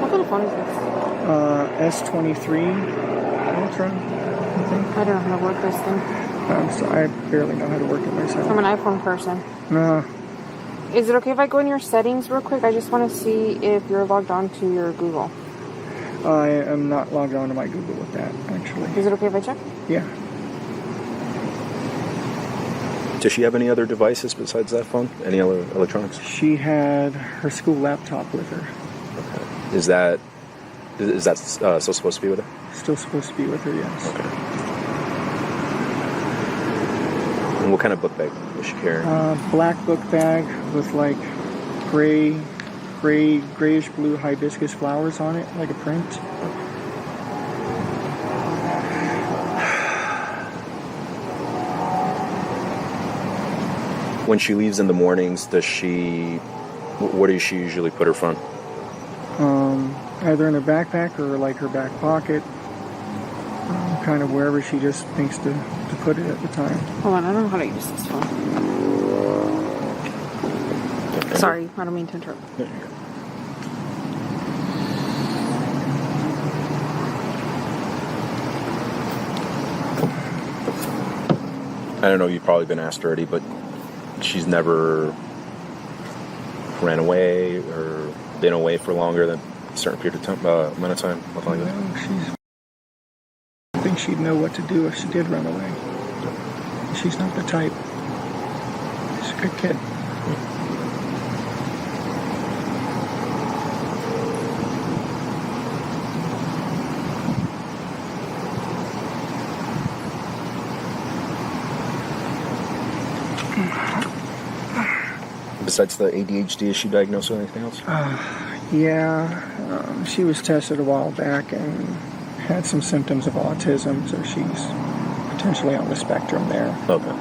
What kind of phone is this? S23 Ultra, I think. I don't know how to work this thing. So I barely know how to work it myself. I'm an iPhone person. No. Is it okay if I go in your settings real quick? I just want to see if you're logged on to your Google. I am not logged on to my Google with that, actually. Is it okay if I check? Yeah. Does she have any other devices besides that phone? Any other electronics? She had her school laptop with her. Okay. Is that still supposed to be with her? Still supposed to be with her, yes. Okay. And what kind of book bag was she carrying? Black book bag with like grayish blue hibiscus flowers on it, like a print. When she leaves in the mornings, where does she usually put her phone? Either in her backpack or like her back pocket. Kind of wherever she just thinks to put it at the time. Hold on, I don't know how to use this phone. Sorry, I don't mean to interrupt. I don't know, you've probably been asked already, but she's never ran away or been away for longer than a certain period of time, amount of time, nothing like that? No, I think she'd know what to do if she did run away. She's not the type. She's a good kid. Besides the ADHD, is she diagnosed with anything else? Yeah, she was tested a while back and had some symptoms of autism, so she's potentially on the spectrum there. Okay.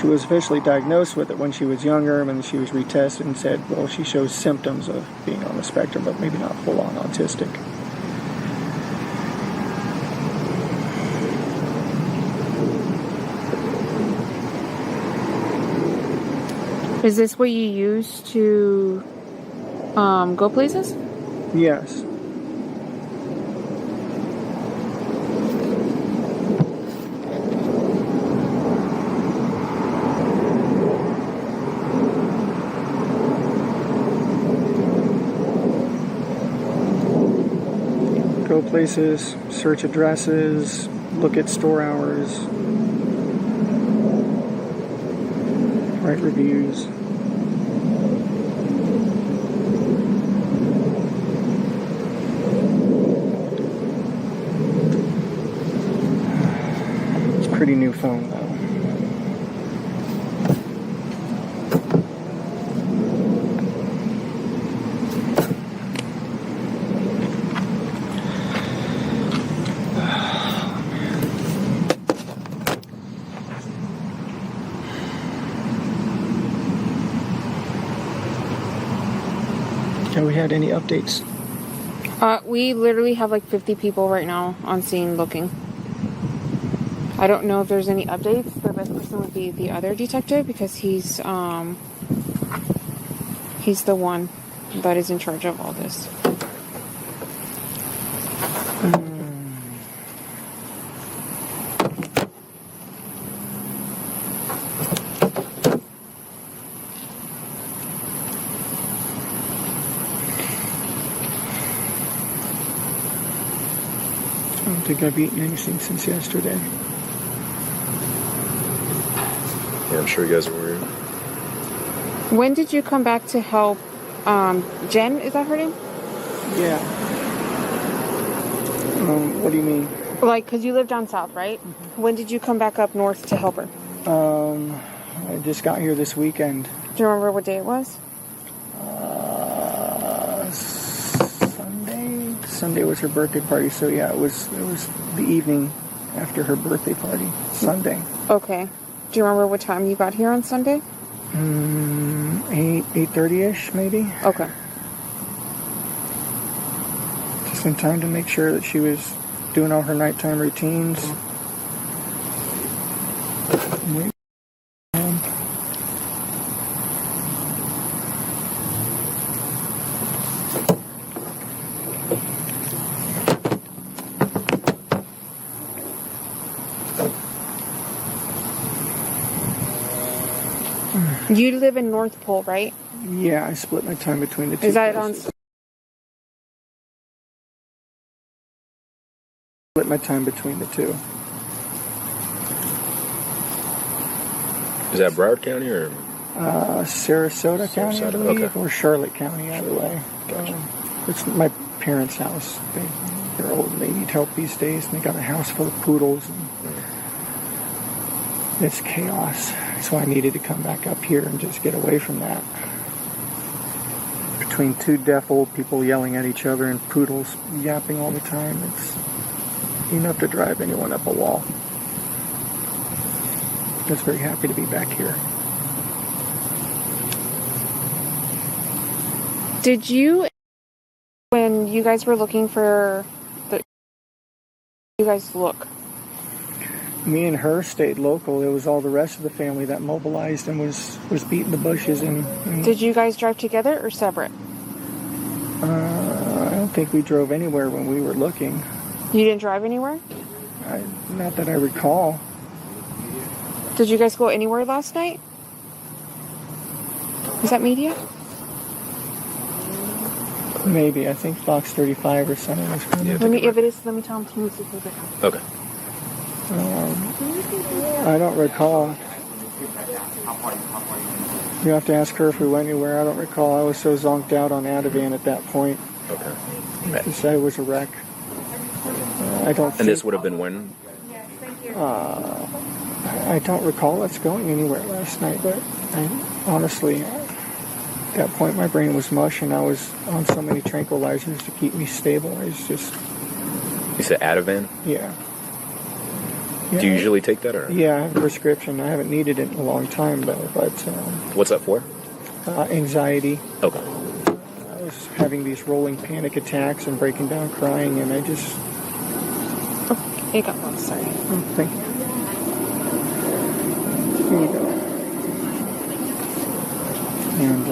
She was officially diagnosed with it when she was younger, and she was retested and said, well, she shows symptoms of being on the spectrum, but maybe not full-on autistic. Is this what you use to go places? Yes. places, search addresses, look at store hours, write reviews. It's a pretty new phone though. Have we had any updates? We literally have like 50 people right now on scene looking. I don't know if there's any updates. The best person would be the other detective because he's the one that is in charge of all this. I don't think I've eaten anything since yesterday. Yeah, I'm sure you guys are worried. When did you come back to help Jen? Is that her name? Yeah. What do you mean? Like, because you live down south, right? Mm-hmm. When did you come back up north to help her? I just got here this weekend. Do you remember what day it was? Sunday. Sunday was her birthday party, so yeah, it was the evening after her birthday party. Sunday. Okay. Do you remember what time you got here on Sunday? 8:30ish, maybe. Okay. Just in time to make sure that she was doing all her nighttime routines. Wait. You live in North Pole, right? Yeah, I split my time between the two. Is that places. on? Split my time between the two. Is that Broward County or? Sarasota County, I believe, okay. or Charlotte County, either way. Gotcha. It's my parents' house. They're old and they need help these days, and they got a house full of poodles, and it's chaos. So I needed to come back up here and just get away from that. Between two deaf old people yelling at each other and poodles yapping all the time, it's enough to drive anyone up a wall. I was very happy to be back here. Did you, when you guys were looking for you guys look? Me and her stayed local. It was all the rest of the family that mobilized and was beating the bushes. And Did you guys drive together or separate? I don't think we drove anywhere when we were looking. You didn't drive anywhere? Not that I recall. Did you guys go anywhere last night? Was that media? Maybe. I think Fox 35 or something was coming. Yeah. If it is, let me tell him to move the paper. Okay. I don't recall. You have to ask her if we went anywhere. I don't recall. I was so zonked out on Ativan at that point. Okay. Because I was a wreck. I don't. And this would have been when? I don't recall us going anywhere last night, but honestly, at that point my brain was mush and I was on so many tranquilizers to keep me stable. I was just... You said Ativan? Yeah. Do you usually take that or? Yeah, I have a prescription. I haven't needed it in a long time though, but... What's that for? Anxiety. Okay. I was having these rolling panic attacks and breaking down crying, and I just... Oh, you got one, sorry. Oh, thank you. Here you go. And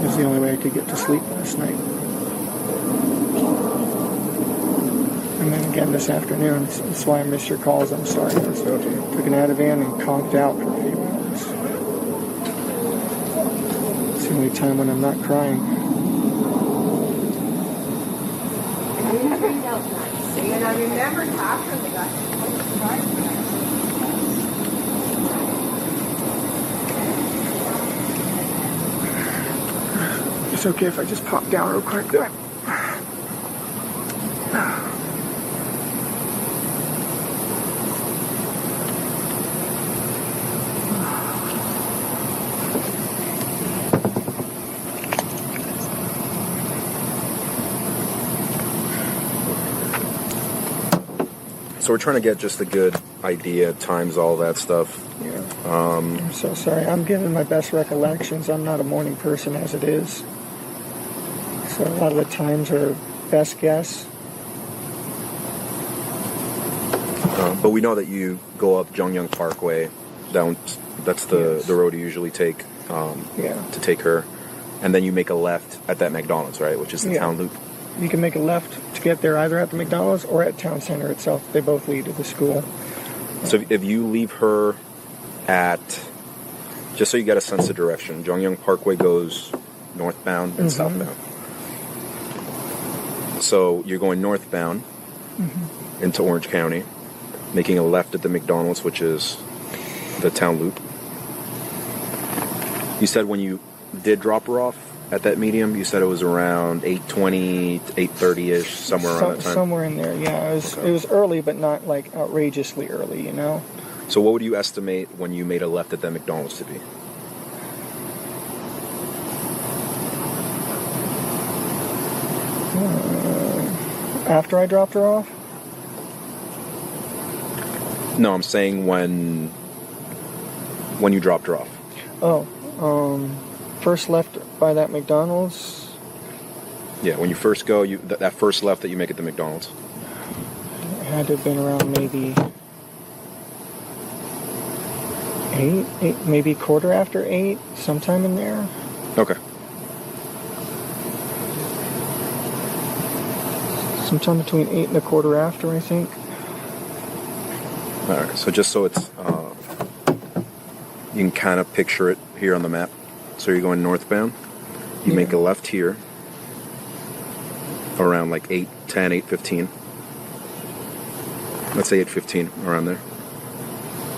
it was the only way I could get to sleep last night. And then again this afternoon. That's why I missed your calls. I'm sorry. I took an Ativan and conked out for a few hours. It's the only time when I'm not crying. felt nice. And I remembered after the It's okay if I just pop down real quick. So we're trying to get just a good idea, times, all that stuff. Yeah. I'm so sorry. I'm giving my best recollections. I'm not a morning person as it is. So a lot of the times are best guess. But we know that you go up Jongyang Parkway, down. That's the road you usually take to take her, and then you make a left at that McDonald's, right, which is the town loop. You can make a left to get there either at the McDonald's or at Town Center itself. They both lead to the school. So if you leave her at, just so you get a sense of direction, Jongyang Parkway goes northbound and southbound. So you're going northbound into Orange County, making a left at the McDonald's, which is the town loop. You said when you did drop her off at that medium, you said it was around 8:20 to 8:30ish, somewhere around that time. Somewhere in there, yeah. It was early, but not like outrageously early, you know. So what would you estimate when you made a left at that McDonald's to be? After I dropped her off? No, I'm saying when you dropped her off. First left by that McDonald's. Yeah, when you first go, that first left that you make at the McDonald's. It had to have been around maybe 8, maybe quarter after 8, sometime in there. Okay. Sometime between 8 and a quarter after, I think. All right, so just so it's, you can kind of picture it here on the map. So you're going northbound. You make a left here around like 8:10, 8:15. Let's say 8:15, around there.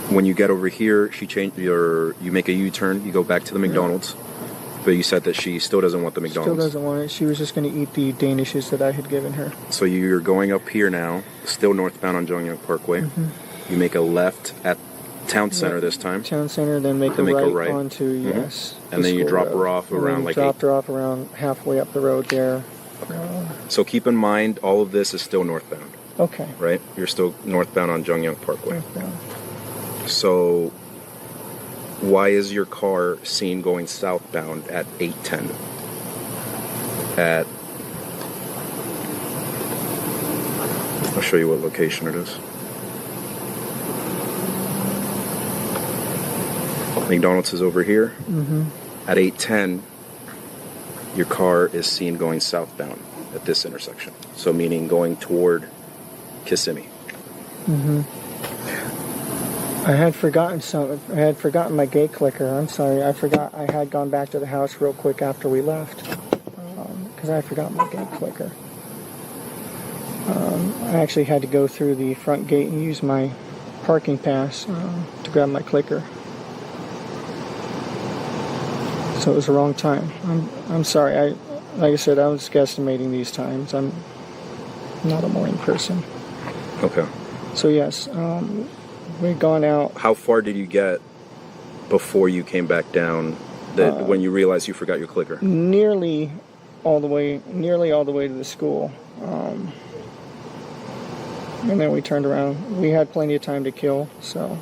When you get over here, you make a U-turn. You go back to the McDonald's. But you said that she still doesn't want the McDonald's. Still doesn't want it. She was just going to eat the Danishes that I had given her. So you're going up here now, still northbound on Jongyang Parkway. You make a left at Town Center this time. Town Center, then make a right onto, yes. And then you drop her off around like dropped her off around halfway up the road there. So keep in mind, all of this is still northbound. Okay. Right? You're still northbound on Jongyang Parkway. Northbound. So why is your car seen going southbound at 8:10? I'll show you what location it is. McDonald's is over here. At 8:10, your car is seen going southbound at this intersection. So meaning going toward Kissimmee. I had forgotten something. I had forgotten my gate clicker. I'm sorry. I forgot. I had gone back to the house real quick after we left because I forgot my gate clicker. I actually had to go through the front gate and use my parking pass to grab my clicker. So it was the wrong time. I'm sorry. Like I said, I was guesstimating these times. I'm not a morning person. Okay. So yes, we'd gone out. How far did you get before you came back down? When you realized you forgot your clicker? Nearly all the way to the school. And then we turned around. We had plenty of time to kill, so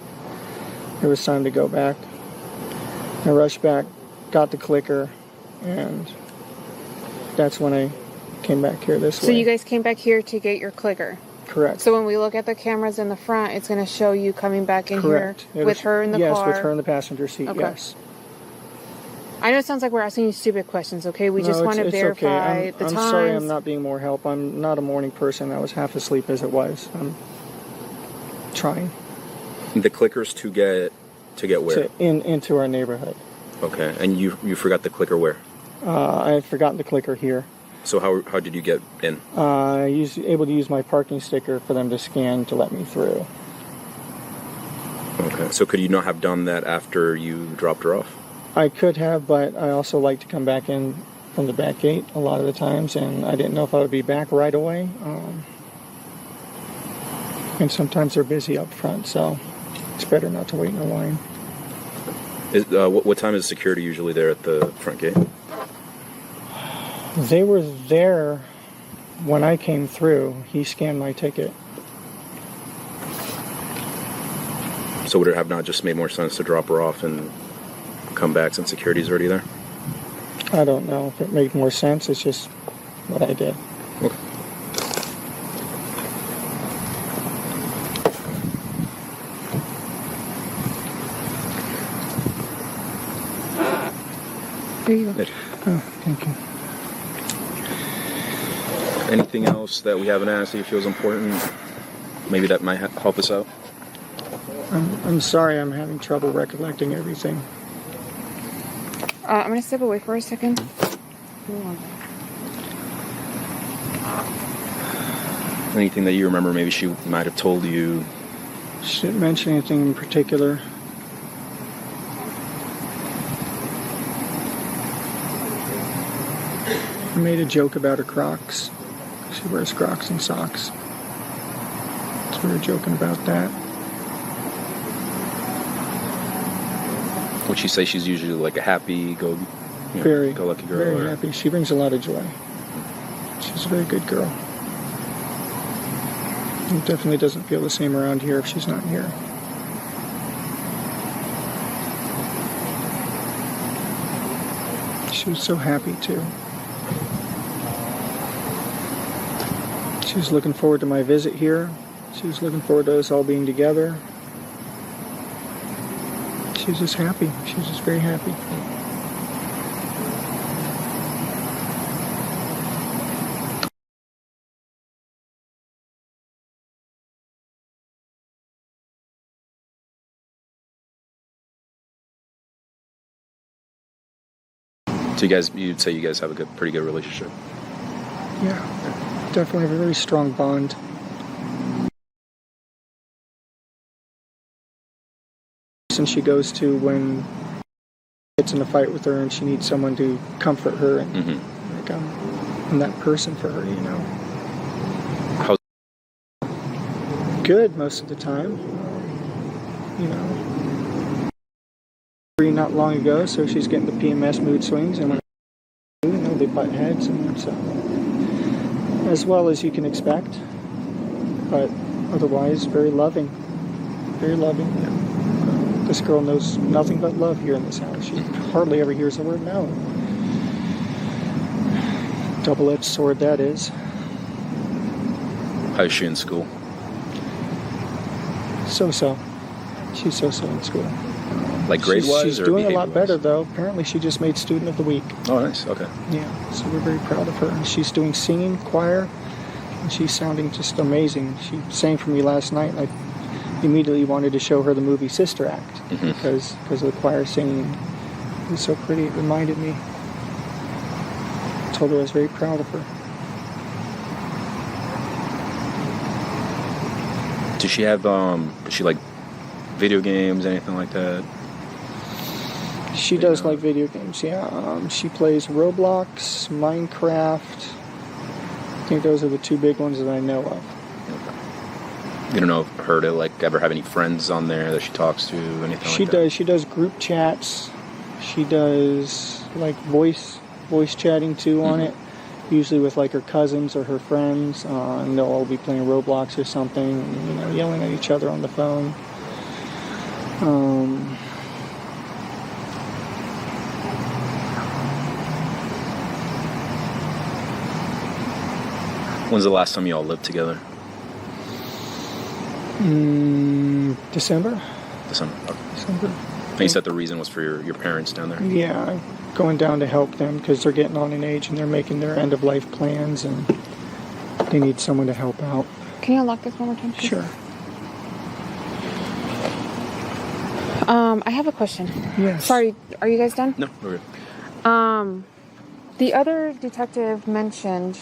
it was time to go back. I rushed back, got the clicker, and that's when I came back here this way. So you guys came back here to get your clicker? Correct. So when we look at the cameras in the front, it's going to show you coming back in Correct. here with her in the car? Yes, with her in the passenger seat, yes. I know it sounds like we're asking you stupid questions, okay? We just want to verify the times. I'm sorry I'm not being more help. I'm not a morning person. I was half asleep as it was. I'm trying. The clickers to get where? Into our neighborhood. Okay, and you forgot the clicker where? I had forgotten the clicker here. So how did you get in? I was able to use my parking sticker for them to scan to let me through. Okay. So could you not have done that after you dropped her off? I could have, but I also like to come back in from the back gate a lot of the times, and I didn't know if I would be back right away. And sometimes they're busy up front, so it's better not to wait in a line. What time is security usually there at the front gate? They were there when I came through. He scanned my ticket. So would it have not just made more sense to drop her off and come back since security's already there? I don't know if it made more sense. It's just what I did. Okay. There you go. Oh, thank you. Anything else that we haven't asked that you feel is important? Maybe that might help us out? I'm sorry, I'm having trouble recollecting everything. I'm going to step away for a second. Anything that you remember maybe she might have told you? She didn't mention anything in particular. I made a joke about her Crocs. She wears Crocs and socks. So we were joking about that. Would she say she's usually like a happy, Very go-lucky girl? Very happy. She brings a lot of joy. She's a very good girl. It definitely doesn't feel the same around here if she's not here. She was so happy too. She was looking forward to my visit here. She was looking forward to us all being together. She was just happy. She was just very happy. So you'd say you guys have a pretty good relationship? Yeah, definitely have a very strong bond. And she goes to when gets in a fight with her and she needs someone to comfort her, and like I'm that person for her, you know. How's Good most of the time, you know. Not long ago, so she's getting the PMS mood swings, and when they butt heads, and so as well as you can expect, but otherwise very loving, very loving. This girl knows nothing but love here in this house. She hardly ever hears the word no. Double-edged sword that is. How is she in school? So-so. She's so-so in school. Like grade-wise? She's or doing a lot behavior-wise? better, though. Apparently she just made Student of the Week. Oh, nice. Okay. Yeah, so we're very proud of her. And she's doing singing, choir, and she's sounding just amazing. She sang for me last night, and I immediately wanted to show her the movie Sister Act because of the choir singing. It was so pretty. It reminded me. I told her I was very proud of her. Does she have, does she like video games, anything like that? She does like video games, yeah. She plays Roblox, Minecraft. I think those are the two big ones that I know of. You don't know if her to like ever have any friends on there that she talks to, anything She like that? does. She does group chats. She does like voice chatting too on it. Usually with like her cousins or her friends, and they'll all be playing Roblox or something, and, you know, yelling at each other on the phone. When's the last time you all lived together? December. December. Okay. December. And you said the reason was for your parents down there? Yeah, going down to help them because they're getting on in age and they're making their end-of-life plans and they need someone to help out. Can you unlock this one more time, please? Sure. I have a question. Yes. Sorry, are you guys done? No, we're good. The other detective mentioned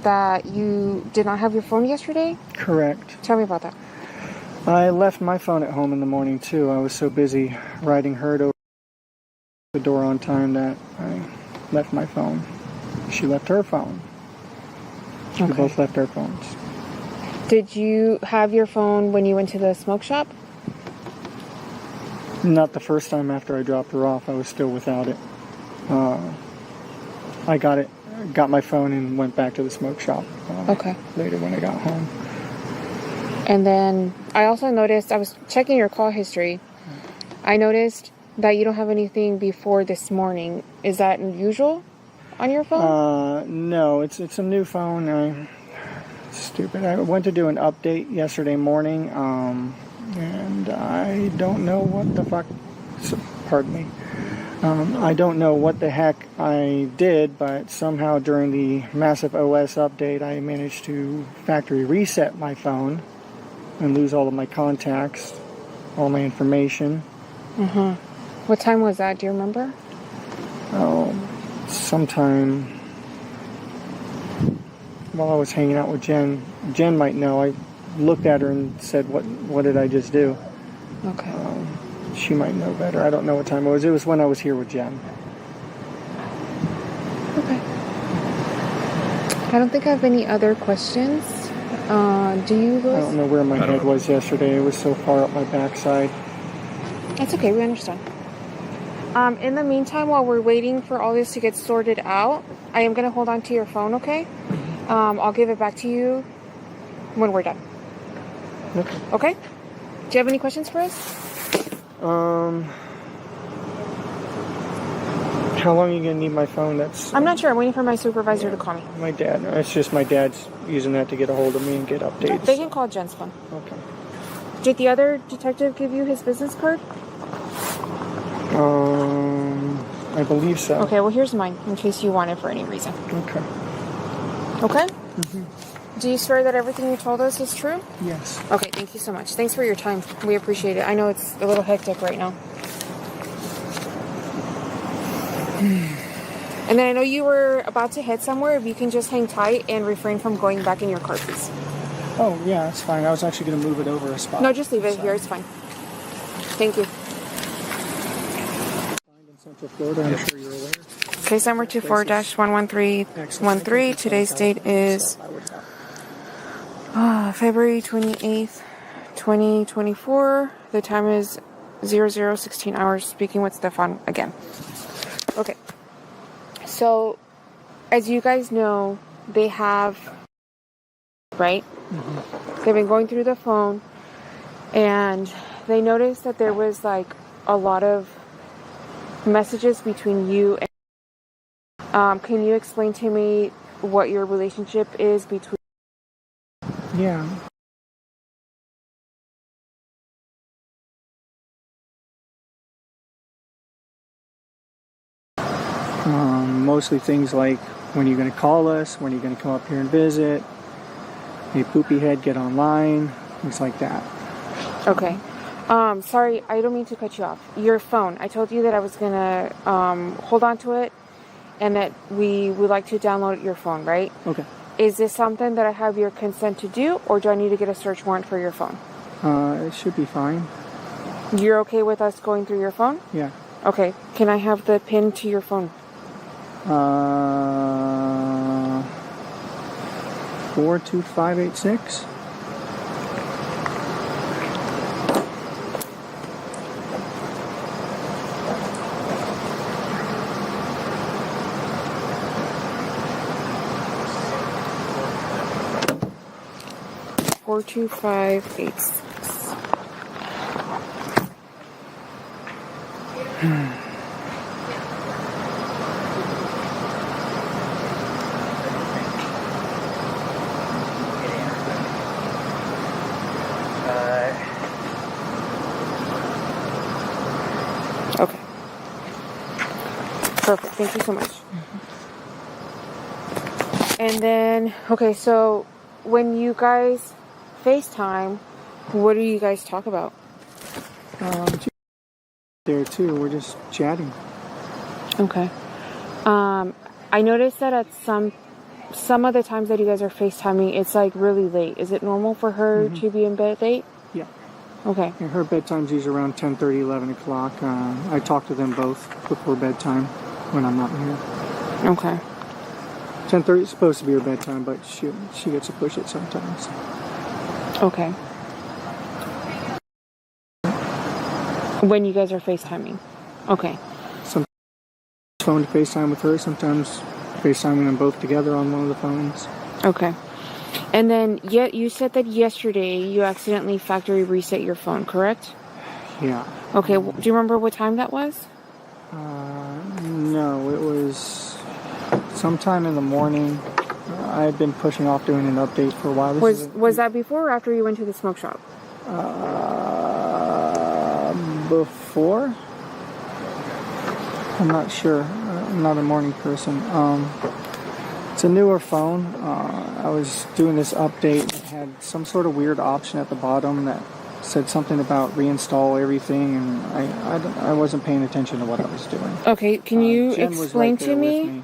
that you did not have your phone yesterday. Correct. Tell me about that. I left my phone at home in the morning, too. I was so busy riding herd over the door on time that I left my phone. She left her phone. We both left our phones. Did you have your phone when you went to the smoke shop? Not the first time after I dropped her off. I was still without it. I got my phone and went back to the smoke shop later when I got home. And then I also noticed, I was checking your call history. I noticed that you don't have anything before this morning. Is that unusual on your phone? No, it's a new phone. Stupid. I went to do an update yesterday morning, and I don't know what the fuck. Pardon me. I don't know what the heck I did, but somehow during the massive OS update, I managed to factory reset my phone and lose all of my contacts, all my information. What time was that? Do you remember? Oh, sometime while I was hanging out with Jen. Jen might know. I looked at her and said, what did I just do? Okay. She might know better. I don't know what time it was. It was when I was here with Jen. Okay. I don't think I have any other questions. Do you, Louis? I don't know where my head was yesterday. It was so far up my backside. That's okay. We understand. In the meantime, while we're waiting for all this to get sorted out, I am going to hold on to your phone, okay? I'll give it back to you when we're done. Okay. Okay? Do you have any questions for us? How long are you going to need my phone? I'm not sure. I'm waiting for my supervisor to call me. My dad. It's just my dad's using that to get a hold of me and get updates. They can call Jen's phone. Okay. Did the other detective give you his business card? I believe so. Okay, well, here's mine, in case you want it for any reason. Okay. Okay? Do you swear that everything you told us is true? Yes. Okay, thank you so much. Thanks for your time. We appreciate it. I know it's a little hectic right now. And then I know you were about to head somewhere. If you can just hang tight and refrain from going back in your car, please. Oh, yeah, that's fine. I was actually going to move it over a spot. No, just leave it here. It's fine. Thank you. In Central Florida, I'm sure you're aware. Case number 24-11313. Today's date is February 28th, 2024. The time is 00:16 hours. Speaking with Stephan again. Okay. So, as you guys know, they have, right? They've been going through the phone, and they noticed that there was like a lot of messages between you and can you explain to me what your relationship is between? Yeah. Mostly things like, when are you going to call us? When are you going to come up here and visit? Hey, poopy head, get online. Things like that. Okay. Sorry, I don't mean to cut you off. Your phone. I told you that I was going to hold on to it and that we would like to download your phone, right? Okay. Is this something that I have your consent to do, or do I need to get a search warrant for your phone? It should be fine. You're okay with us going through your phone? Yeah. Okay. Can I have the PIN to your phone? 42586. Four 2586. Okay. Perfect. Thank you so much. And then, okay, so when you guys FaceTime, what do you guys talk about? There too, we're just chatting. Okay. I I noticed that at some of the times that you guys are FaceTiming, it's like really late. Is it normal for her to be in bed late? Yeah. Okay. And her bedtime's usually around 10:30, 11 o'clock. I talk to them both before bedtime when I'm not here. Okay. 10:30 is supposed to be her bedtime, but she gets to push it sometimes. Okay. When you guys are FaceTiming. Okay. Sometimes phone to FaceTime with her, sometimes FaceTiming them both together on one of the phones. Okay. And then you said that yesterday you accidentally factory reset your phone, correct? Yeah. Okay. Do you remember what time that was? No, it was sometime in the morning. I had been pushing off doing an update for a while. Was that before or after you went to the smoke shop? Before? I'm not sure. I'm not a morning person. It's a newer phone. I was doing this update. It had some sort of weird option at the bottom that said something about reinstall everything, and I wasn't paying attention to what I was doing. Okay, can you Jen was explain right to there me? with me.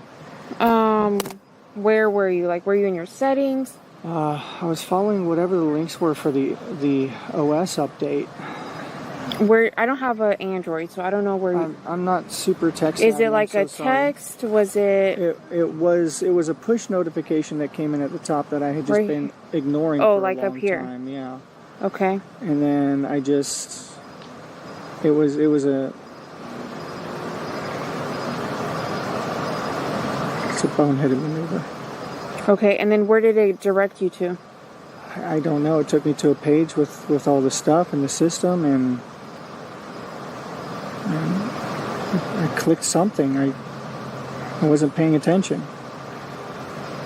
Where were you? Like, were you in your settings? I was following whatever the links were for the OS update. I don't have an Android, so I don't know where you... I'm not super tech Is savvy, it like I'm a so sorry. text? Was it... It was a push notification that came in at the top that I had just been ignoring for like a long up here. time. Yeah. Okay. And then it was a... It's a boneheaded maneuver. Okay, and then where did it direct you to? I don't know. It took me to a page with all the stuff in the system, and I clicked something. I wasn't paying attention.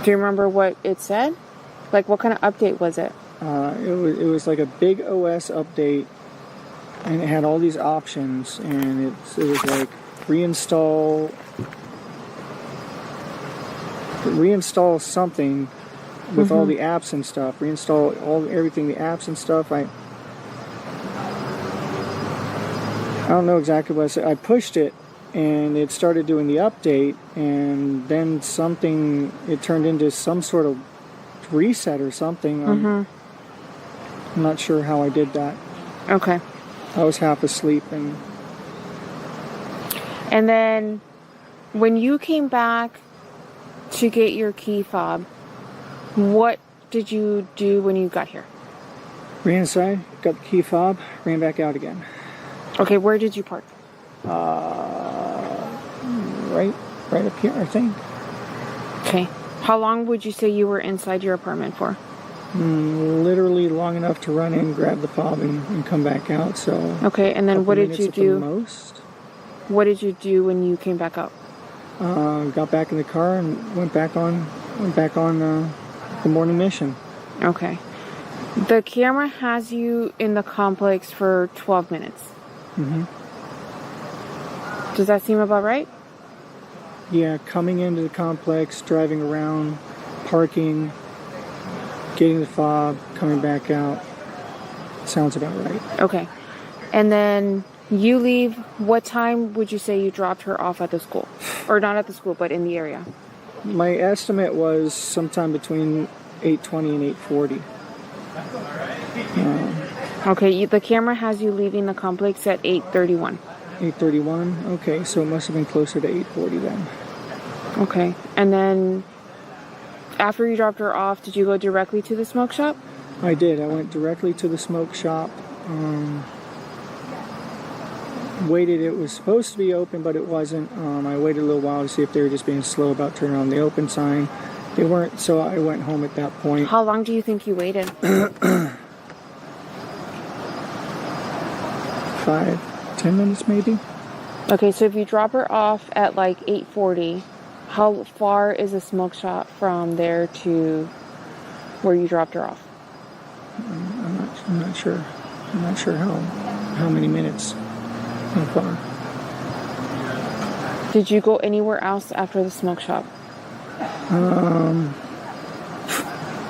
Do you remember what it said? Like, what kind of update was it? It was like a big OS update, and it had all these options, and it was like reinstall something with all the apps and stuff. Reinstall everything, the apps and stuff. I don't know exactly what I said. I pushed it, and it started doing the update, and then it turned into some sort of reset or something. I'm not sure how I did that. Okay. I was half asleep, and then when you came back to get your key fob, what did you do when you got here? ran inside, got the key fob, ran back out again. Okay, where did you park? Right up here, I think. Okay. How long would you say you were inside your apartment for? Literally long enough to run in, grab the fob, and come back out. So. Okay, and then what did you do? Most. What did you do when you came back up? Got back in the car and went back on the morning mission. Okay. The camera has you in the complex for 12 minutes. Mm-hmm. Does that seem about right? Yeah, coming into the complex, driving around, parking, getting the fob, coming back out. Sounds about right. Okay. And then you leave. What time would you say you dropped her off at the school? Or not at the school, but in the area? My estimate was sometime between 8:20 and 8:40. Okay, the camera has you leaving the complex at 8:31. 8:31? Okay, so it must have been closer to 8:40 then. Okay, and then after you dropped her off, did you go directly to the smoke shop? I did. I went directly to the smoke shop. Waited. It was supposed to be open, but it wasn't. I waited a little while to see if they were just being slow about turning on the open sign. They weren't, so I went home at that point. How long do you think you waited? 5-10 minutes maybe. Okay, so if you drop her off at like 8:40, how far is the smoke shop from there to where you dropped her off? I'm not sure. I'm not sure how many minutes. How far? Did you go anywhere else after the smoke shop?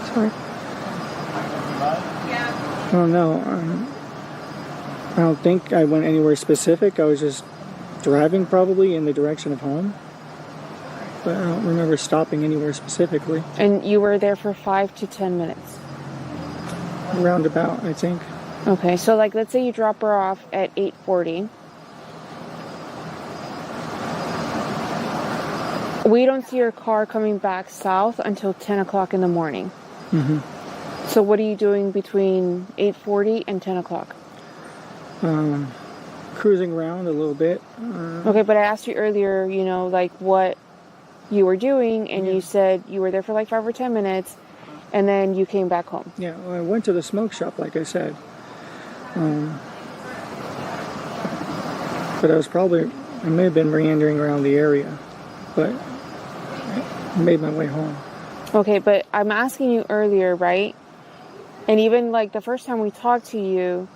Sorry. I don't know. I don't think I went anywhere specific. I was just driving probably in the direction of home. but I don't remember stopping anywhere specifically. And you were there for 5 to 10 minutes? Roundabout, I think. Okay, so like let's say you drop her off at 8:40. We don't see your car coming back south until 10 o'clock in the morning. Mm-hmm. So what are you doing between 8:40 and 10 o'clock? Cruising around a little bit. Okay, but I asked you earlier, you know, like what you were doing, and you said you were there for like 5 or 10 minutes, and then you came back home. Yeah, well, I went to the smoke shop, like I said. But I may have been meandering around the area, but I made my way home. Okay, but I'm asking you earlier, right? And even like the first time we talked to you,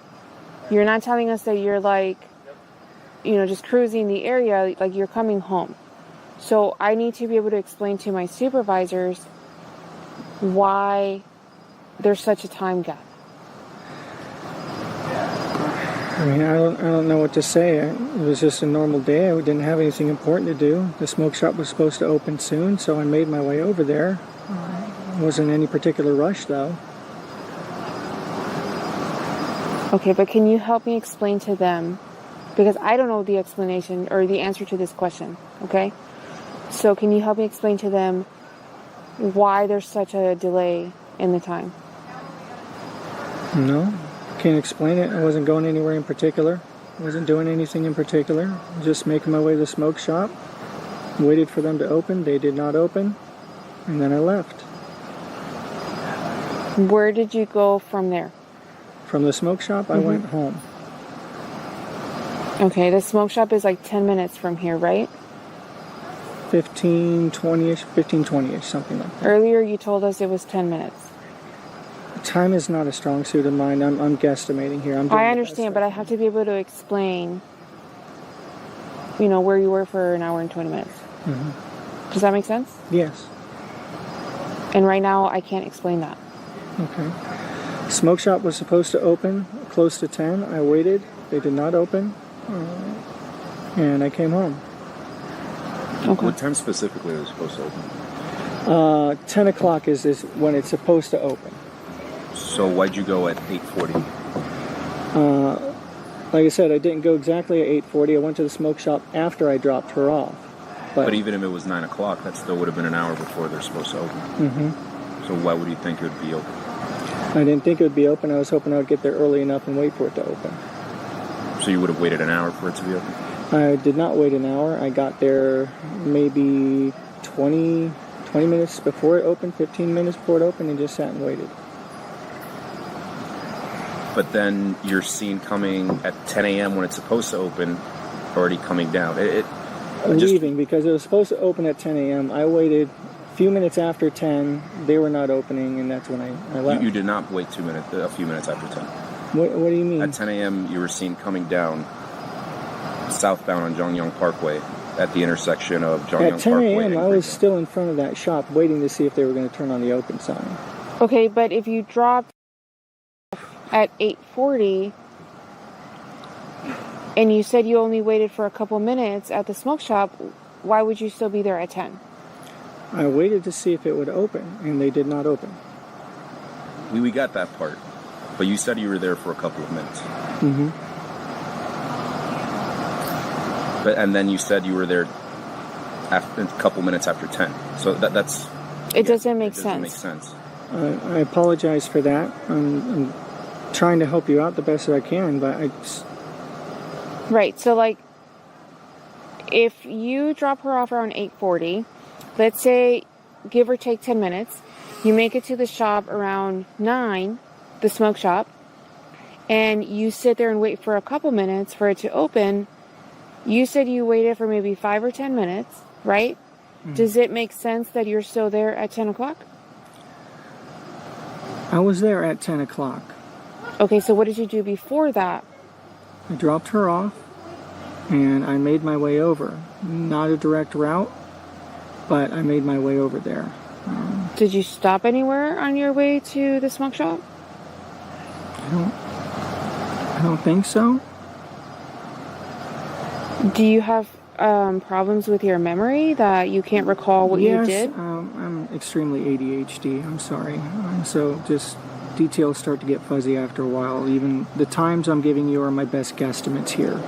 you're not telling us that you're like, you know, just cruising the area, like you're coming home. So I need to be able to explain to my supervisors why there's such a time gap. I mean, I don't know what to say. It was just a normal day. I didn't have anything important to do. The smoke shop was supposed to open soon, so I made my way over there. It wasn't any particular rush, though. Okay, but can you help me explain to them? Because I don't know the explanation or the answer to this question, okay? So can you help me explain to them why there's such a delay in the time? No, can't explain it. I wasn't going anywhere in particular. I wasn't doing anything in particular. Just making my way to the smoke shop. Waited for them to open. They did not open. And then I left. Where did you go from there? From the smoke shop, I went home. Okay, the smoke shop is like 10 minutes from here, right? 15, 20-ish, something like that. Earlier you told us it was 10 minutes. Time is not a strong suit of mine. I'm guesstimating here. I understand, but I have to be able to explain, you know, where you were for an hour and 20 minutes. Mm-hmm. Does that make sense? Yes. And right now I can't explain that. Okay. Smoke shop was supposed to open close to 10. I waited. They did not open. And I came home. Okay. What time specifically was it supposed to open? 10 o'clock is when it's supposed to open. So why'd you go at 8:40? Like I said, I didn't go exactly at 8:40. I went to the smoke shop after I dropped her off. But even if it was 9 o'clock, that still would have been an hour before they're supposed to open. Mm-hmm. So why would you think it would be open? I didn't think it would be open. I was hoping I would get there early enough and wait for it to open. So you would have waited an hour for it to be open? I did not wait an hour. I got there maybe 20 minutes before it opened, 15 minutes before it opened, and just sat and waited. But then you're seen coming at 10 a.m. when it's supposed to open, already coming down. Leaving, because it was supposed to open at 10 a.m. I waited a few minutes after 10. They were not opening, and that's when I left. You did not wait a few minutes after 10. What do you mean? At 10 a.m., you were seen coming down southbound on Jongyang Parkway at the intersection of Jongyang Parkway. At 10 a.m., I was still in front of that shop waiting to see if they were going to turn on the open sign. Okay, but if you dropped at 8:40 and you said you only waited for a couple minutes at the smoke shop, why would you still be there at 10? I waited to see if it would open, and they did not open. We got that part. But you said you were there for a couple of minutes. Mm-hmm. And then you said you were there a couple minutes after 10. So that's... It doesn't make sense. I apologize for that. I'm trying to help you out the best that I can, but I just... Right, so like, if you drop her off around 8:40, let's say, give or take 10 minutes, you make it to the shop around 9, the smoke shop, and you sit there and wait for a couple minutes for it to open. You said you waited for maybe 5 or 10 minutes, right? Mm-hmm. Does it make sense that you're still there at 10 o'clock? I was there at 10 o'clock. Okay, so what did you do before that? I dropped her off, and I made my way over. Not a direct route, but I made my way over there. Did you stop anywhere on your way to the smoke shop? I don't think so. Do you have problems with your memory that you can't recall what you did? I'm extremely ADHD. I'm sorry. So just details start to get fuzzy after a while. Even the times I'm giving you are my best guesstimates here.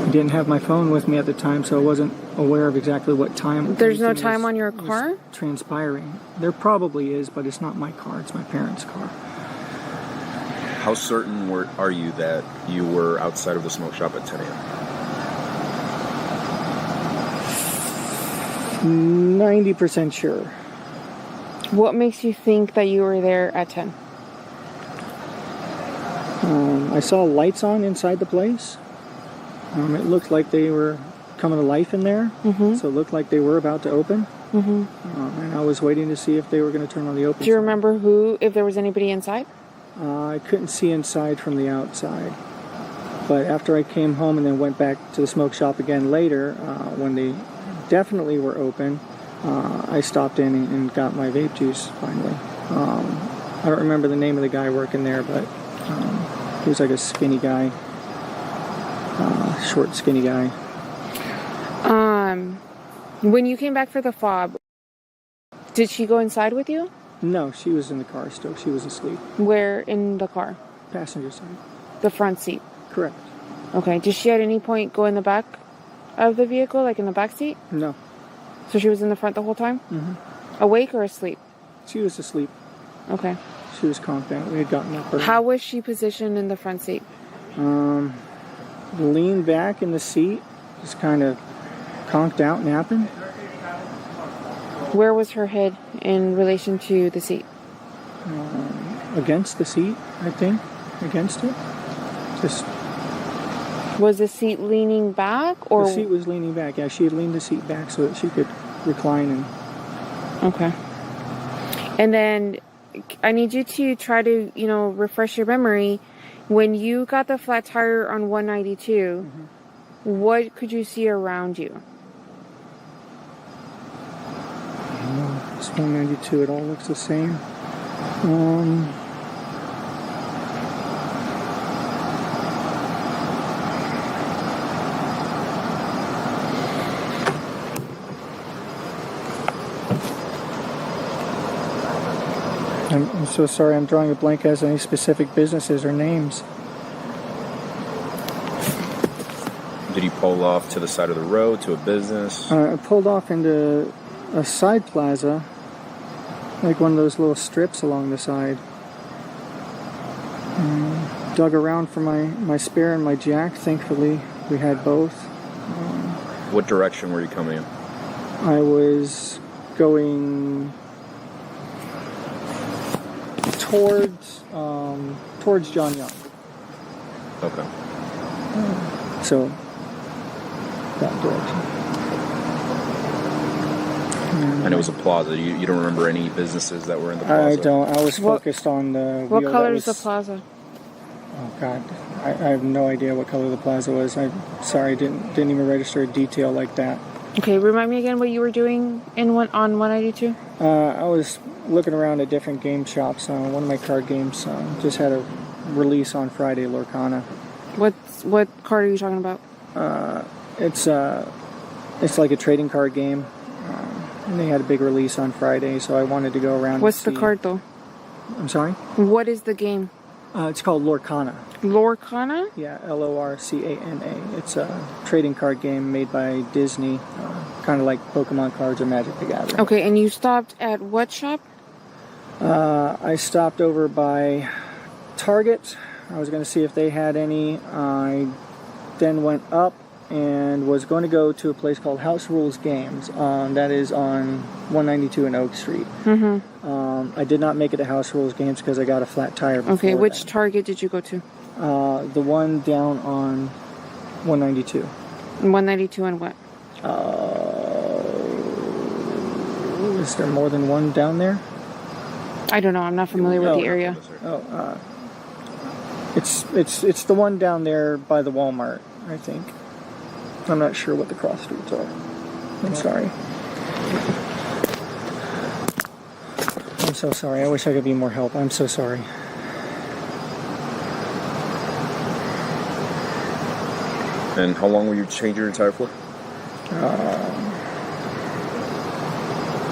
I didn't have my phone with me at the time, so I wasn't aware of exactly what time. There's no time on your car? Transpiring. There probably is, but it's not my car. It's my parents' car. How certain are you that you were outside of the smoke shop at 10 a.m.? 90% sure. What makes you think that you were there at 10? I saw lights on inside the place. It looked like they were coming to life in there, so it looked like they were about to open. And I was waiting to see if they were going to turn on the open. Do you remember if there was anybody inside? I couldn't see inside from the outside. But after I came home and then went back to the smoke shop again later, when they definitely were open, I stopped in and got my vape juice finally. I don't remember the name of the guy working there, but he was like a skinny guy, short, skinny guy. When you came back for the fob, did she go inside with you? No, she was in the car still. She was asleep. Where in the car? Passenger side. The front seat? Correct. Okay. Did she at any point go in the back of the vehicle, like in the back seat? No. So she was in the front the whole time? Awake or asleep? She was asleep. Okay. She was conked out. We had gotten up early. How was she positioned in the front seat? Leaned back in the seat, just kind of conked out, napping. Where was her head in relation to the seat? Against the seat, I think. Against it. Just. Was the seat leaning back, or The seat was leaning back. Yeah, she had leaned the seat back so that she could recline and. Okay. And then I need you to try to, refresh your memory. When you got the flat tire on 192, what could you see around you? It's 192. It all looks the same. I'm so sorry. I'm drawing a blank as any specific businesses or names. Did you pull off to the side of the road to a business? I pulled off into a side plaza, like one of those little strips along the side. Dug around for my spare and my jack. Thankfully, we had both. What direction were you coming in? I was going towards John Young. Okay. So that direction. And it was a plaza. You don't remember any businesses that were in the plaza? I don't. I was focused on the. What color is the plaza? Oh God, I have no idea what color the plaza was. I'm sorry, didn't even register a detail like that. Okay, remind me again what you were doing on 192. I was looking around at different game shops. One of my card games just had a release on Friday, Lorcana. What card are you talking about? It's like a trading card game, and they had a big release on Friday, so I wanted to go around. What's the card though? I'm sorry? What is the game? It's called Lorcana. Lorcana? Yeah, Lorcana. It's a trading card game made by Disney, kind of like Pokemon cards or Magic the Gathering. Okay, and you stopped at what shop? I stopped over by Target. I was going to see if they had any. I then went up and was going to go to a place called House Rules Games. That is on 192 and Oak Street. I did not make it to House Rules Games because I got a flat tire before. Okay, which Target did you go to? The one down on 192. 192 and what? Is there more than one down there? I don't know. I'm not familiar with the area. It's the one down there by the Walmart, I think. I'm not sure what the cross streets are. I'm sorry. I'm so sorry. I wish I could be more help. I'm so sorry. And how long will you change your tire for?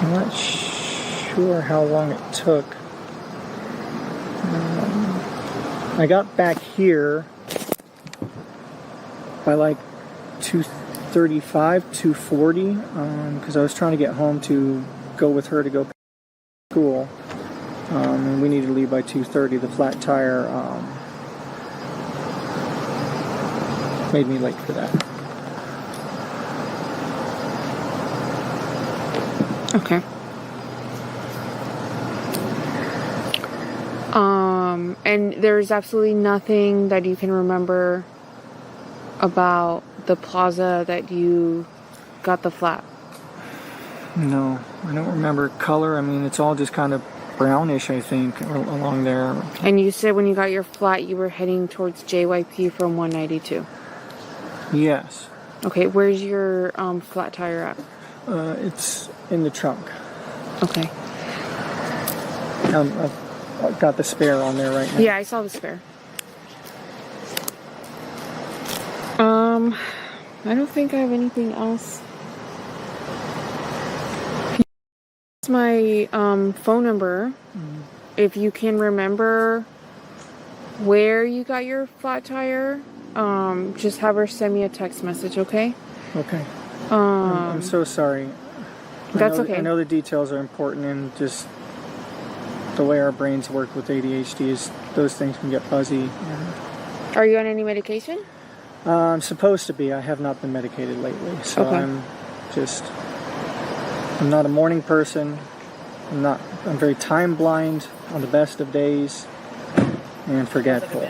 I'm not sure how long it took. I got back here by like 2:35, 2:40, because I was trying to get home to go with her to go to school. And we needed to leave by 2:30. The flat tire made me late for that. Okay. And there's absolutely nothing that you can remember about the plaza that you got the flat. No, I don't remember color. I mean, it's all just kind of brownish, I think, along there. And you said when you got your flat, you were heading towards JYP from 192. Yes. Okay, where's your flat tire at? It's in the trunk. Okay. I've got the spare on there right now. Yeah, I saw the spare. I don't think I have anything else. It's my phone number. If you can remember where you got your flat tire, just have her send me a text message, okay? Okay. I'm so sorry. That's okay. I know the details are important, and just the way our brains work with ADHD is those things can get fuzzy. Are you on any medication? I'm supposed to be. I have not been medicated lately, so Okay. I'm not a morning person. I'm very time blind on the best of days and forgetful.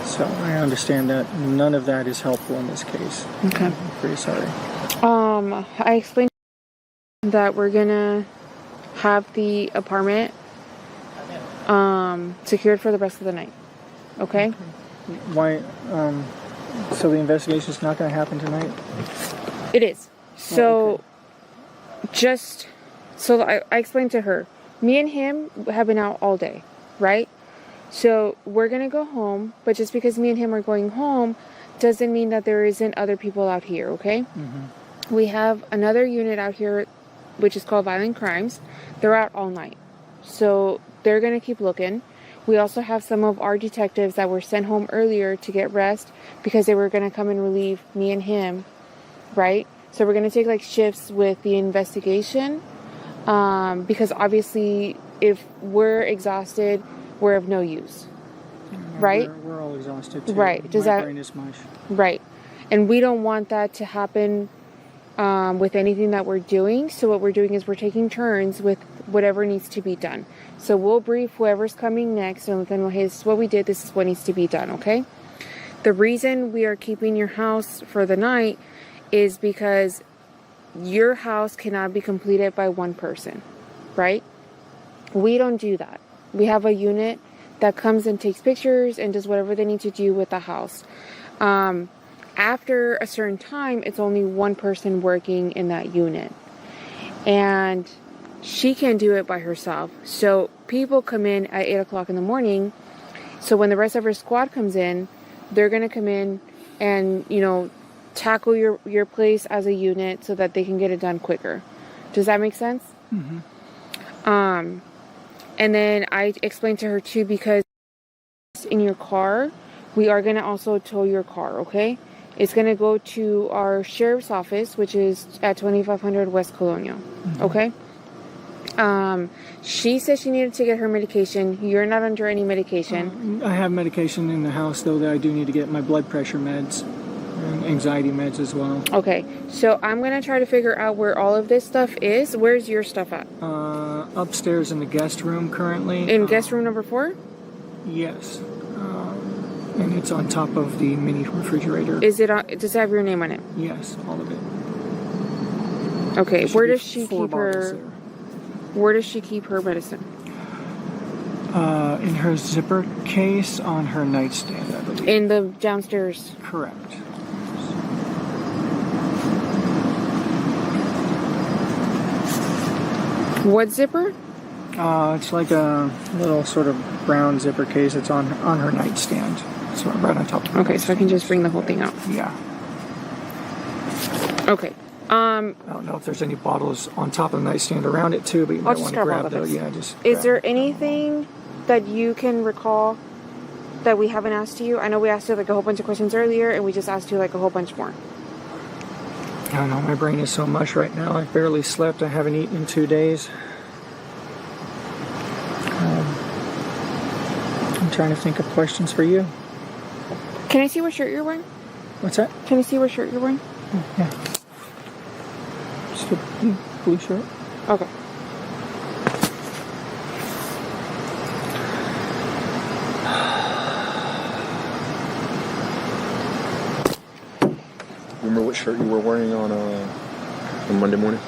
So I understand that none of that is helpful in this case. Okay. I'm pretty sorry. I explained that we're gonna have the apartment secured for the rest of the night. Okay? Why? So the investigation is not going to happen tonight? It is. So, okay. I explained to her, me and him have been out all day, right? So we're going to go home, but just because me and him are going home doesn't mean that there isn't other people out here, okay? Mm-hmm. We have another unit out here, which is called Violent Crimes. They're out all night. So they're going to keep looking. We also have some of our detectives that were sent home earlier to get rest because they were going to come and relieve me and him, right? So we're going to take like shifts with the investigation because obviously if we're exhausted, we're of no use, right? We're all exhausted too. Right. My brain is mush. Right. And we don't want that to happen with anything that we're doing. So what we're doing is we're taking turns with whatever needs to be done. So we'll brief whoever's coming next and let them know, hey, this is what we did. This is what needs to be done, okay? The reason we are keeping your house for the night is because your house cannot be completed by one person, right? We don't do that. We have a unit that comes and takes pictures and does whatever they need to do with the house. After a certain time, it's only one person working in that unit. And she can't do it by herself. So people come in at 8 o'clock in the morning. So when the rest of her squad comes in, they're going to come in and, tackle your place as a unit so that they can get it done quicker. Does that make sense? Mm-hmm. And then I explained to her too, because in your car, we are going to also tow your car, okay? It's going to go to our sheriff's office, which is at 2500 West Colonial, okay? She said she needed to get her medication. You're not under any medication. I have medication in the house, though, that I do need to get my blood pressure meds and anxiety meds as well. Okay, so I'm going to try to figure out where all of this stuff is. Where's your stuff at? Upstairs in the guest room currently. In guest room number 4? Yes. And it's on top of the mini refrigerator. Is it on, does it have your name on it? Yes, all of it. Okay, where does she keep her... Where does she keep her medicine? In her zipper case on her nightstand, I believe. In the downstairs? Correct. What zipper? It's like a little sort of brown zipper case. It's on her nightstand. So right on top of her Okay, so I can just bring the whole thing out. Yeah. Okay. I don't know if there's any bottles on top of the nightstand around it too, but you might want to grab those. Yeah, just. Is there anything that you can recall that we haven't asked you? I know we asked you like a whole bunch of questions earlier, and we just asked you like a whole bunch more. I don't know. My brain is so mush right now. I barely slept. I haven't eaten in 2 days. I'm trying to think of questions for you. Can I see what shirt you're wearing? What's that? Can I see what shirt you're wearing? Oh, yeah. Just a blue shirt. Okay. Remember what shirt you were wearing on Monday morning?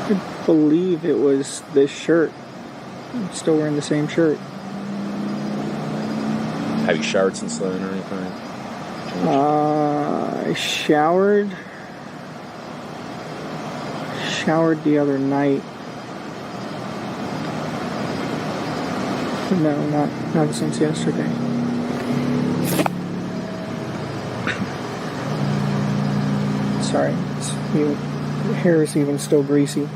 I believe it was this shirt. I'm still wearing the same shirt. Have you showered since then or anything? I showered the other night. No, not since yesterday. Sorry, your hair is even still greasy.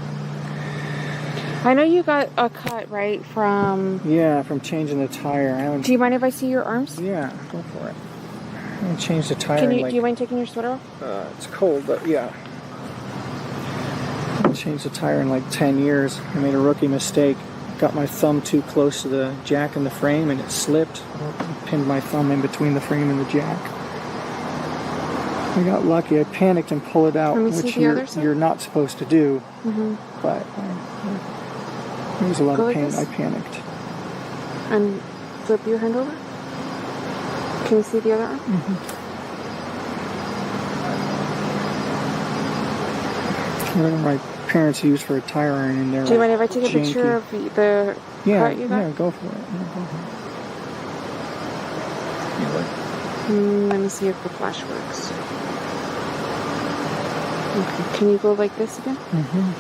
I know you got a cut, right, from... Yeah, from changing the tire. Do you mind if I see your arms? Yeah, go for it. I haven't changed the tire. Do you mind taking your sweater off? It's cold, but yeah. I haven't changed the tire in like 10 years. I made a rookie mistake. Got my thumb too close to the jack in the frame and it slipped. I pinned my thumb in between the frame and the jack. I got lucky. I panicked and pulled it out, which you're not supposed to do. Mm-hmm. But there was a lot of pain. I panicked. And flip your hand over. Can you see the other arm? Mm-hmm. Whatever my parents used for a tire iron in there. Do you mind if I take a picture of the cut you got? Yeah, go for it. Let me see if the flash works. Okay. Can you go like this again? Mm-hmm.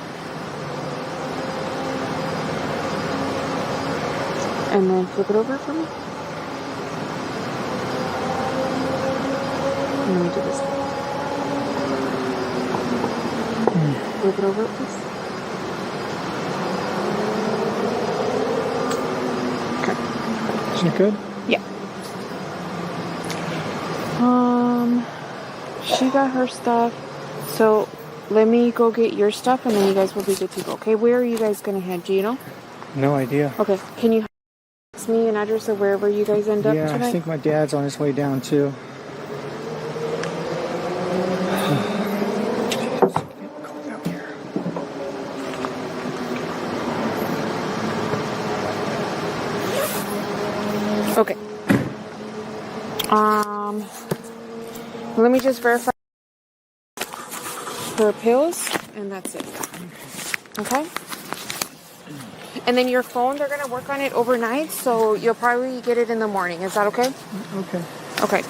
And then flip it over for me. And let me do this. Flip it over, please. Okay. Is it good? Yeah. She got her stuff. So let me go get your stuff and then you guys will be good to go. Okay, where are you guys gonna head? Do you know? No idea. Okay, can you text me an address of wherever you guys end up tonight? I think my dad's on his way down too. Okay. Let me just verify her pills, and that's it. Okay? And then your phone, they're going to work on it overnight, so you'll probably get it in the morning. Is that okay? Okay. Okay.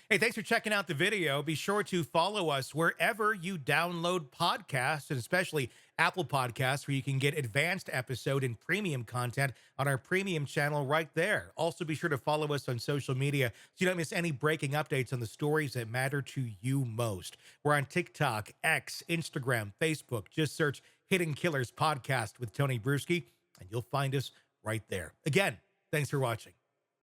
Hey, thanks for checking out the video. Be sure to follow us wherever you download podcasts, and especially Apple Podcasts, where you can get advanced episode and premium content on our premium channel right there. Also, be sure to follow us on social media so you don't miss any breaking updates on the stories that matter to you most. We're on TikTok, X, Instagram, Facebook. Just search Hidden Killers Podcast with Tony Brewski, and you'll find us right there. Again, thanks for watching.